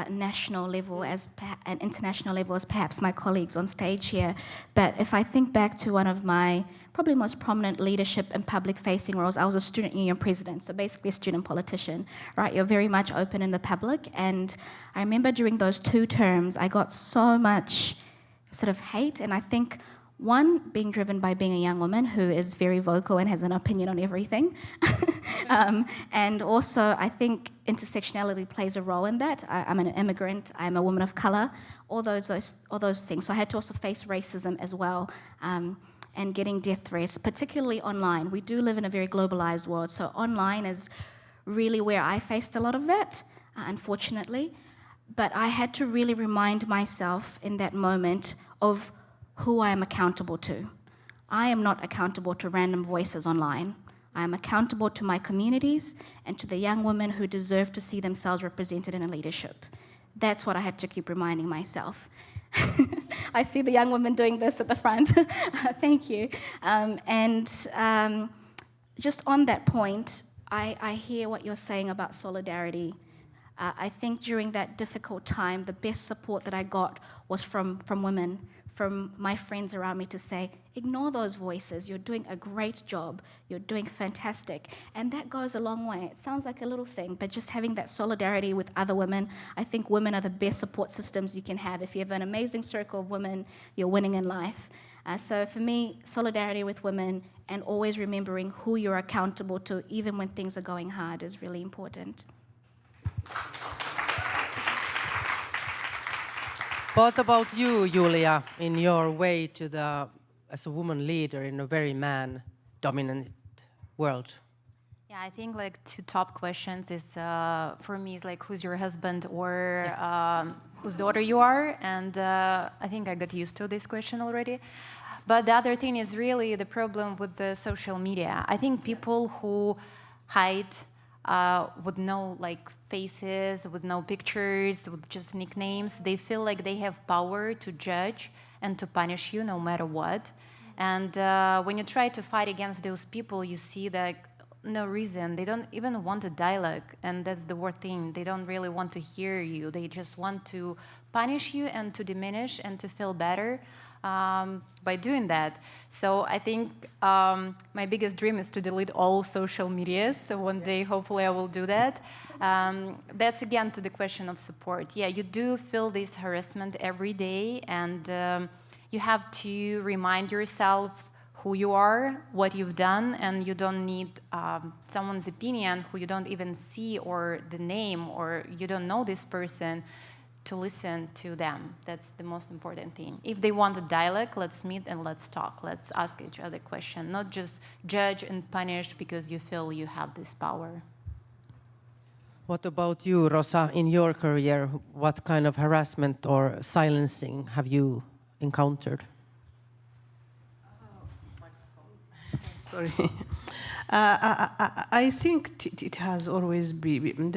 national level and international level as perhaps my colleagues on stage here. But if I think back to one of my probably most prominent leadership and public-facing roles, I was a student union president, so basically a student politician, right? You're very much open in the public. And I remember during those 2 terms, I got so much sort of hate, and I think one, being driven by being a young woman who is very vocal and has an opinion on everything. And also, I think intersectionality plays a role in that. I'm an immigrant, I'm a woman of color, all those things. So I had to also face racism as well, and getting death threats, particularly online. We do live in a very globalized world, so online is really where I faced a lot of that, unfortunately. But I had to really remind myself in that moment of who I am accountable to. I am not accountable to random voices online. I am accountable to my communities and to the young women who deserve to see themselves represented in a leadership. That's what I had to keep reminding myself. I see the young women doing this at the front. Thank you. Just on that point, I hear what you're saying about solidarity. I think during that difficult time, the best support that I got was from women, from my friends around me to say, ignore those voices, you're doing a great job, you're doing fantastic. And that goes a long way. It sounds like a little thing, but just having that solidarity with other women, I think women are the best support systems you can have. If you have an amazing circle of women, you're winning in life. So for me, solidarity with women and always remembering who you're accountable to, even when things are going hard, is really important. What about you, Julia, in your way to as a woman leader in a very man-dominant world? Yeah, I think like 2 top questions is for me is like who's your husband or whose daughter you are, and I think I got used to this question already. But the other thing is really the problem with the social media. I think people who hide with no like faces, with no pictures, with just nicknames, they feel like they have power to judge and to punish you no matter what. And when you try to fight against those people, you see that no reason. They don't even want a dialogue, and that's the worst thing. They don't really want to hear you. They just want to punish you and to diminish and to feel better by doing that. So I think my biggest dream is to delete all social media. So one day, hopefully, I will do that. That's again to the question of support. Yeah, you do feel this harassment every day, and you have to remind yourself who you are, what you've done, and you don't need someone's opinion who you don't even see, or the name, or you don't know this person, to listen to them. That's the most important thing. If they want a dialogue, let's meet and let's talk. Let's ask each other questions, not just judge and punish because you feel you have this power. What about you, Rosa? In your career, what kind of harassment or silencing have you encountered? Sorry. I think it has always been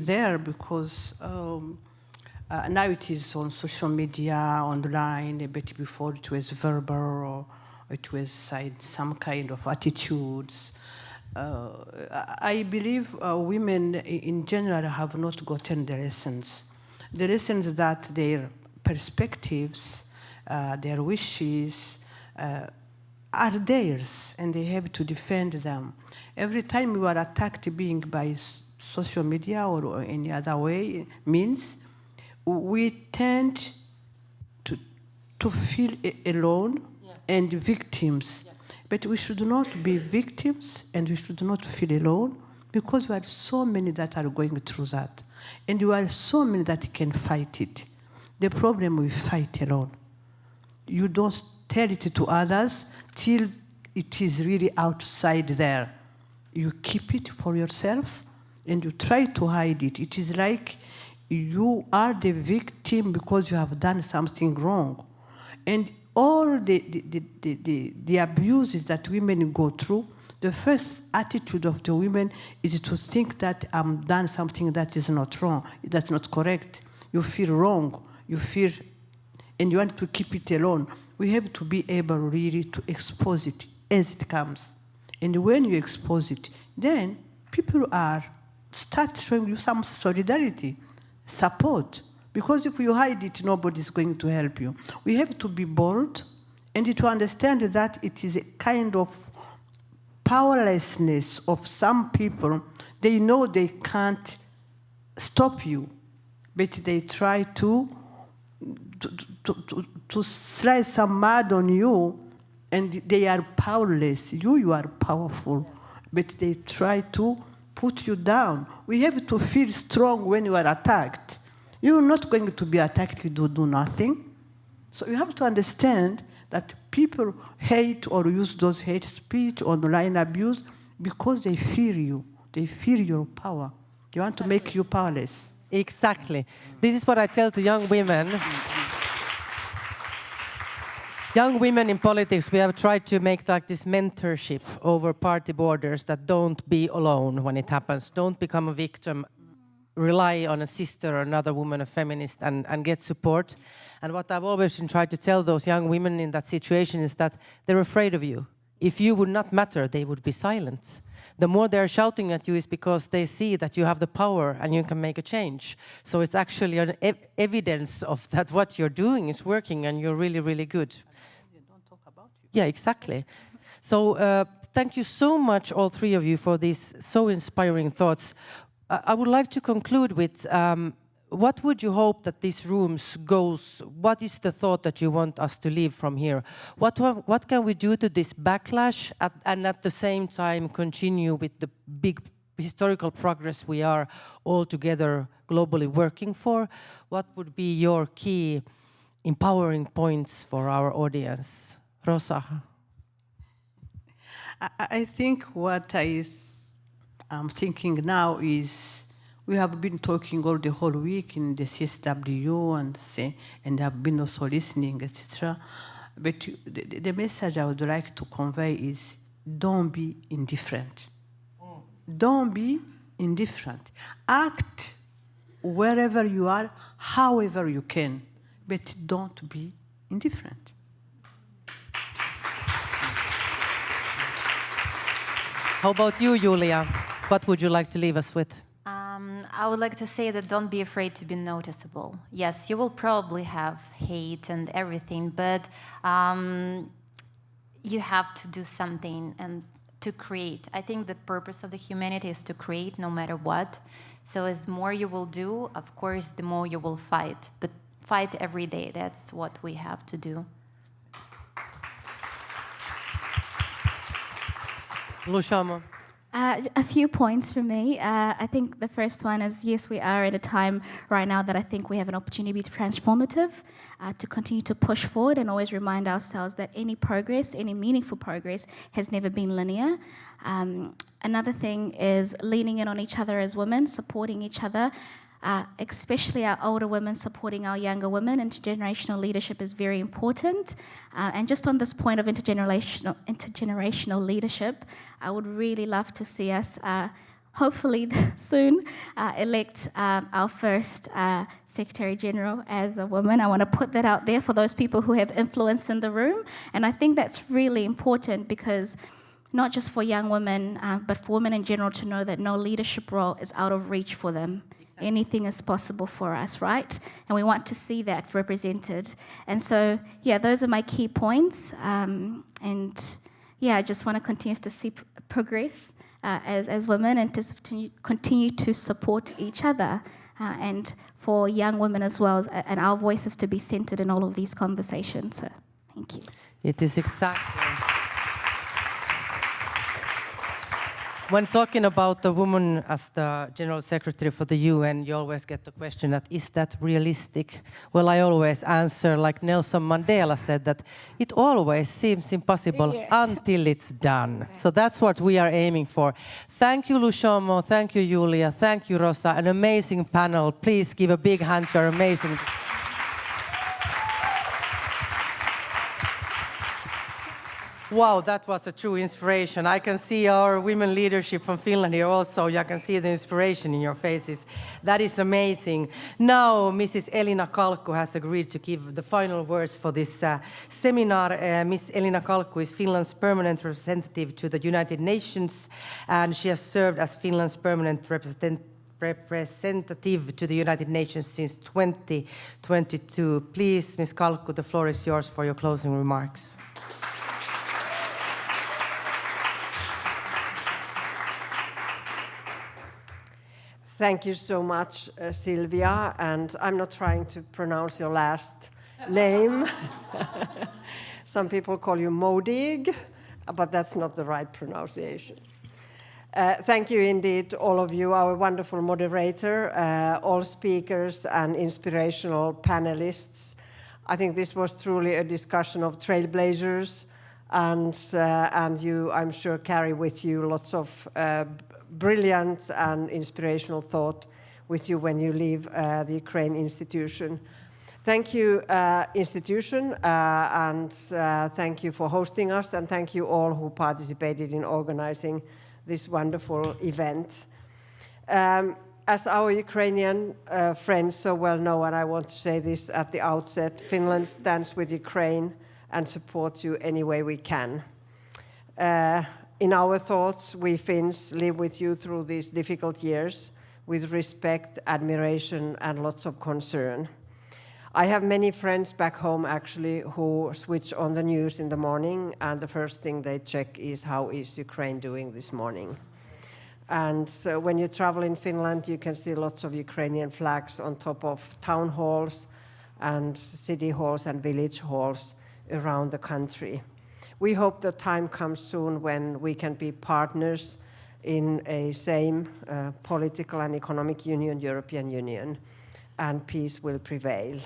there because now it is on social media, online, but before it was verbal or it was some kind of attitudes. I believe women in general have not gotten the lessons that their perspectives, their wishes are theirs, and they have to defend them. Every time you are attacked being by social media or any other way means, we tend to feel alone and victims. But we should not be victims and we should not feel alone because we are so many that are going through that. And you are so many that can fight it. The problem, we fight alone. You don't tell it to others till it is really outside there. You keep it for yourself and you try to hide it. It is like you are the victim because you have done something wrong. And all the abuses that women go through, the first attitude of the women is to think that I'm done something that is not wrong, that's not correct. You feel wrong, you feel, and you want to keep it alone. We have to be able really to expose it as it comes. And when you expose it, then people start showing you some solidarity, support. Because if you hide it, nobody is going to help you. We have to be bold and to understand that it is a kind of powerlessness of some people. They know they can't stop you, but they try to slide some mud on you, and they are powerless. You are powerful, but they try to put you down. We have to feel strong when you are attacked. You're not going to be attacked if you do nothing. So you have to understand that people hate or use those hate speech, online abuse, because they fear you. They fear your power. They want to make you powerless. Exactly. This is what I tell to young women. Young women in politics, we have tried to make like this mentorship over party borders, that don't be alone when it happens. Don't become a victim. Rely on a sister or another woman, a feminist, and get support. And what I've always been trying to tell those young women in that situation is that they're afraid of you. If you would not matter, they would be silent. The more they're shouting at you is because they see that you have the power and you can make a change. So it's actually an evidence of that what you're doing is working and you're really, really good. They don't talk about you. Yeah, exactly. So thank you so much, all three of you, for these so inspiring thoughts. I would like to conclude with what would you hope that these rooms goes? What is the thought that you want us to leave from here? What can we do to this backlash and at the same time continue with the big historical progress we are all together globally working for? What would be your key empowering points for our audience? Rosa? I think what I'm thinking now is we have been talking all the whole week in the CSW and have been also listening, etc. But the message I would like to convey is don't be indifferent. Don't be indifferent. Act wherever you are, however you can, but don't be indifferent. How about you, Julia? What would you like to leave us with? I would like to say that don't be afraid to be noticeable. Yes, you will probably have hate and everything, but you have to do something and to create. I think the purpose of the humanity is to create no matter what. So as more you will do, of course, the more you will fight. But fight every day. That's what we have to do. Luciano. A few points from me. I think the first one is, yes, we are at a time right now that I think we have an opportunity to be transformative, to continue to push forward and always remind ourselves that any progress, any meaningful progress, has never been linear. Another thing is leaning in on each other as women, supporting each other. Especially our older women supporting our younger women. Intergenerational leadership is very important. And just on this point of intergenerational leadership, I would really love to see us, hopefully soon, elect our first Secretary General as a woman. I want to put that out there for those people who have influence in the room. And I think that's really important because not just for young women, but for women in general to know that no leadership role is out of reach for them. Anything is possible for us, right? And we want to see that represented. And so, yeah, those are my key points. And yeah, I just want to continue to see progress as women and to continue to support each other. And for young women as well, and our voices to be centered in all of these conversations. So, thank you. It is exactly. When talking about the woman as the General Secretary for the UN, you always get the question that, is that realistic? Well, I always answer like Nelson Mandela said, that it always seems impossible until it's done. So that's what we are aiming for. Thank you, Lushomo. Thank you, Julia. Thank you, Rosa. An amazing panel. Please give a big hand to our amazing... Wow, that was a true inspiration. I can see our women leadership from Finland here also. You can see the inspiration in your faces. That is amazing. Now, Mrs. Elina Kalkku has agreed to give the final words for this seminar. Ms. Elina Kalkku is Finland's permanent representative to the United Nations, and she has served as Finland's permanent representative to the United Nations since 2022. Please, Ms. Kalkku, the floor is yours for your closing remarks. Thank you so much, Sylvia, and I'm not trying to pronounce your last name. Some people call you Modig, but that's not the right pronunciation. Thank you indeed, all of you, our wonderful moderator, all speakers and inspirational panelists. I think this was truly a discussion of trailblazers, and you, I'm sure, carry with you lots of brilliant and inspirational thought with you when you leave the Ukraine institution. Thank you, institution, and thank you for hosting us, and thank you all who participated in organizing this wonderful event. As our Ukrainian friends so well know, and I want to say this at the outset, Finland stands with Ukraine and supports you any way we can. In our thoughts, we Finns live with you through these difficult years with respect, admiration, and lots of concern. I have many friends back home, actually, who switch on the news in the morning, and the first thing they check is how is Ukraine doing this morning. And so when you travel in Finland, you can see lots of Ukrainian flags on top of town halls and city halls and village halls around the country. We hope the time comes soon when we can be partners in a same political and economic union, European Union, and peace will prevail.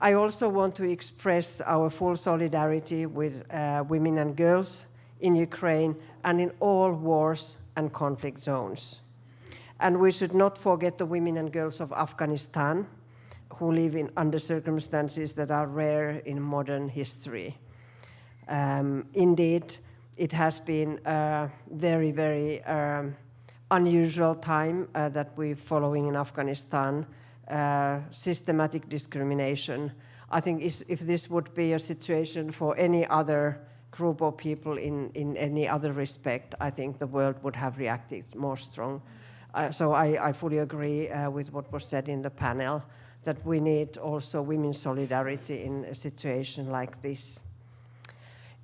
I also want to express our full solidarity with women and girls in Ukraine and in all wars and conflict zones. And we should not forget the women and girls of Afghanistan who live under circumstances that are rare in modern history. Indeed, it has been a very, very unusual time that we're following in Afghanistan, systematic discrimination. I think if this would be a situation for any other group of people in any other respect, I think the world would have reacted more strong. So I fully agree with what was said in the panel, that we need also women's solidarity in a situation like this.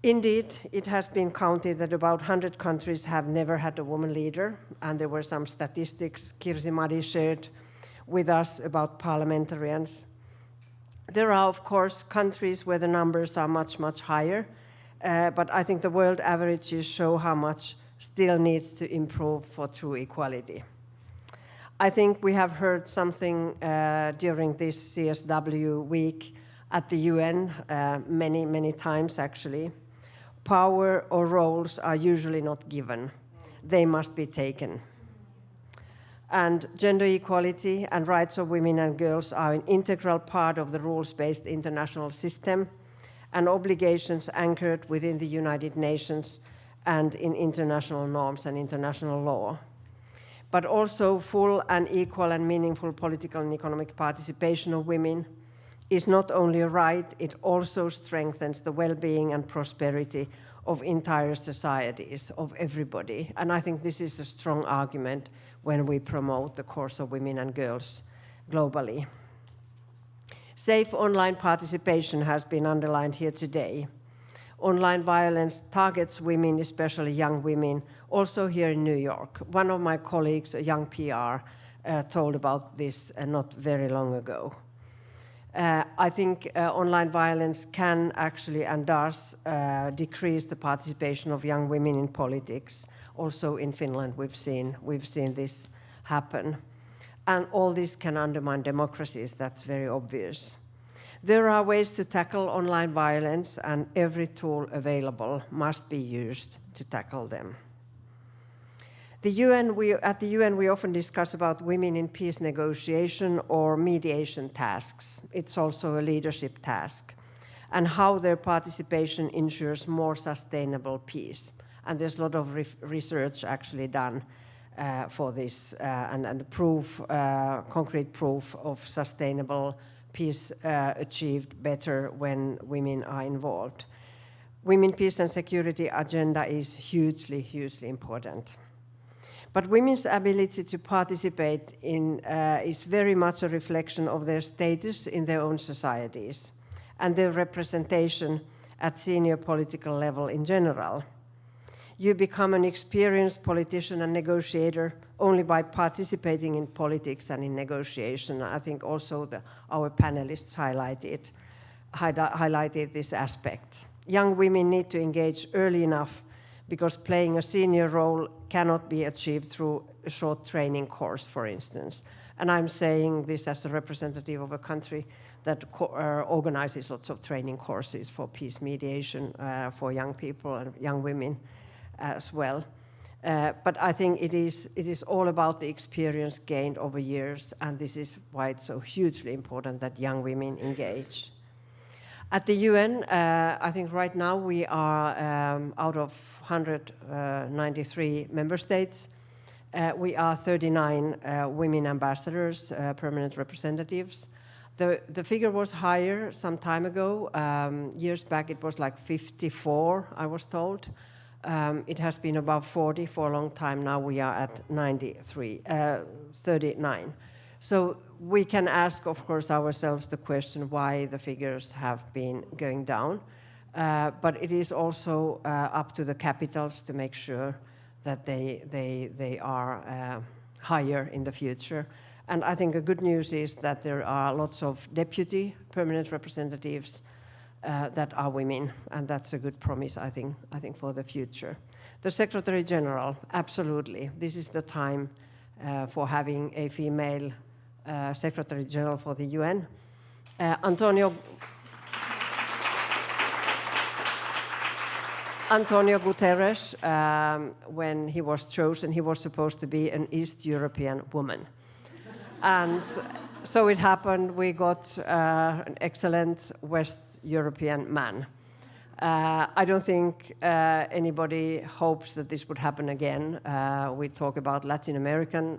Indeed, it has been counted that about 100 countries have never had a woman leader, and there were some statistics Kirsi Madi shared with us about parliamentarians. There are, of course, countries where the numbers are much, much higher, but I think the world averages show how much still needs to improve for true equality. I think we have heard something during this CSW week at the UN many times actually. Power or roles are usually not given. They must be taken. And gender equality and rights of women and girls are an integral part of the rules-based international system and obligations anchored within the United Nations and in international norms and international law. But also full and equal and meaningful political and economic participation of women is not only a right, it also strengthens the well-being and prosperity of entire societies, of everybody. And I think this is a strong argument when we promote the cause of women and girls globally. Safe online participation has been underlined here today. Online violence targets women, especially young women, also here in New York. One of my colleagues, a young PR, told about this not very long ago. I think online violence can actually and does decrease the participation of young women in politics. Also in Finland, we've seen this happen. And all this can undermine democracies, that's very obvious. There are ways to tackle online violence, and every tool available must be used to tackle them. At the UN, we often discuss about women in peace negotiation or mediation tasks. It's also a leadership task, and how their participation ensures more sustainable peace. And there's a lot of research actually done for this, and concrete proof of sustainable peace achieved better when women are involved. Women, peace and security agenda is hugely important. But women's ability to participate is very much a reflection of their status in their own societies and their representation at senior political level in general. You become an experienced politician and negotiator only by participating in politics and in negotiation. I think also our panelists highlighted this aspect. Young women need to engage early enough because playing a senior role cannot be achieved through a short training course, for instance. And I'm saying this as a representative of a country that organizes lots of training courses for peace mediation for young people and young women as well. But I think it is all about the experience gained over years, and this is why it's so hugely important that young women engage. At the UN, I think right now we are out of 193 member states. We are 39 women ambassadors, permanent representatives. The figure was higher some time ago. Years back it was like 54, I was told. It has been above 40 for a long time. Now we are at 39. So we can ask, of course, ourselves the question why the figures have been going down. But it is also up to the capitals to make sure that they are higher in the future. And I think the good news is that there are lots of deputy permanent representatives that are women, and that's a good promise, I think for the future. The Secretary General, absolutely. This is the time for having a female Secretary General for the UN. Antonio Guterres, when he was chosen, he was supposed to be an East European woman. And so it happened, we got an excellent West European man. I don't think anybody hopes that this would happen again. We talk about Latin American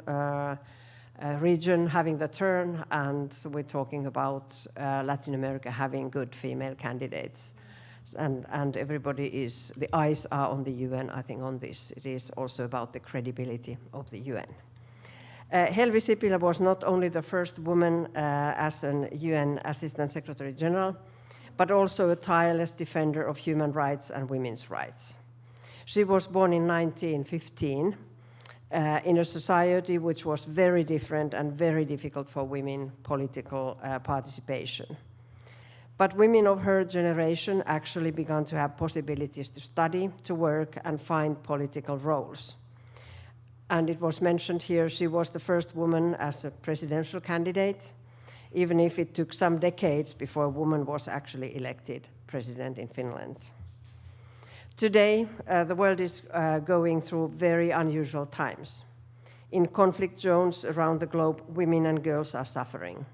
region having the turn, and we're talking about Latin America having good female candidates. And the eyes are on the UN, I think, on this. It is also about the credibility of the UN. Helvi Sipilä was not only the first woman as an UN Assistant Secretary General, but also a tireless defender of human rights and women's rights. She was born in 1915 in a society which was very different and very difficult for women political participation. But women of her generation actually began to have possibilities to study, to work, and find political roles. And it was mentioned here, she was the first woman as a presidential candidate, even if it took some decades before a woman was actually elected president in Finland. Today, the world is going through very unusual times. In conflict zones around the globe, women and girls are suffering.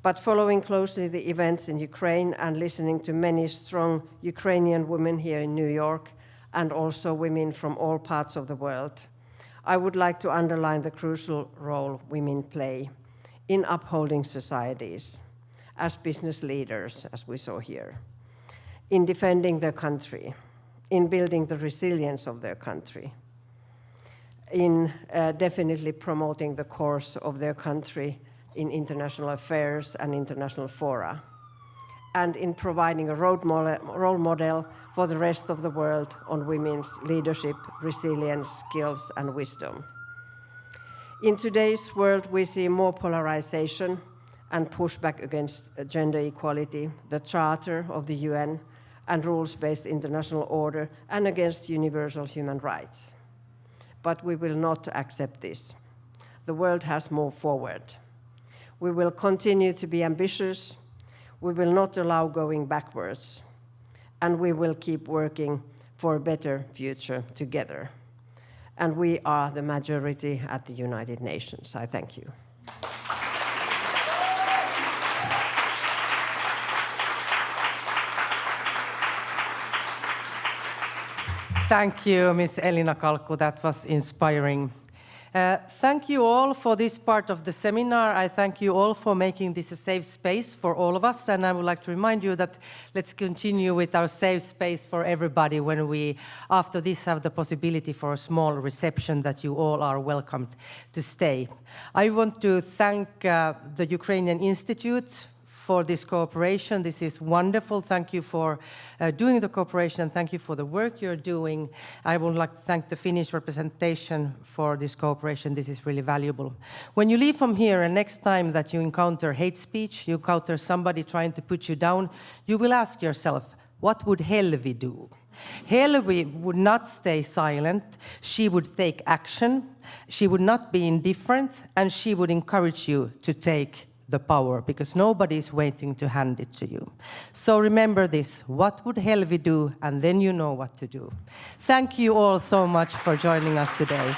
But following closely the events in Ukraine and listening to many strong Ukrainian women here in New York, and also women from all parts of the world, I would like to underline the crucial role women play in upholding societies, as business leaders, as we saw here, in defending their country, in building the resilience of their country, in definitely promoting the course of their country in international affairs and international fora, and in providing a role model for the rest of the world on women's leadership, resilience, skills, and wisdom. In today's world, we see more polarization and pushback against gender equality, the Charter of the UN, and rules-based international order, and against universal human rights. But we will not accept this. The world has moved forward. We will continue to be ambitious. We will not allow going backwards. And we will keep working for a better future together. And we are the majority at the United Nations. I thank you. Thank you, Ms. Elina Kalkku. That was inspiring. Thank you all for this part of the seminar. I thank you all for making this a safe space for all of us. And I would like to remind you that let's continue with our safe space for everybody when we, after this, have the possibility for a small reception that you all are welcomed to stay. I want to thank the Ukrainian Institute for this cooperation. This is wonderful. Thank you for doing the cooperation, and thank you for the work you're doing. I would like to thank the Finnish representation for this cooperation. This is really valuable. When you leave from here, and next time that you encounter hate speech, you encounter somebody trying to put you down, you will ask yourself, what would Helvi do? Helvi would not stay silent. She would take action. She would not be indifferent, and she would encourage you to take the power, because nobody is waiting to hand it to you. So remember this, what would Helvi do? And then you know what to do. Thank you all so much for joining us today.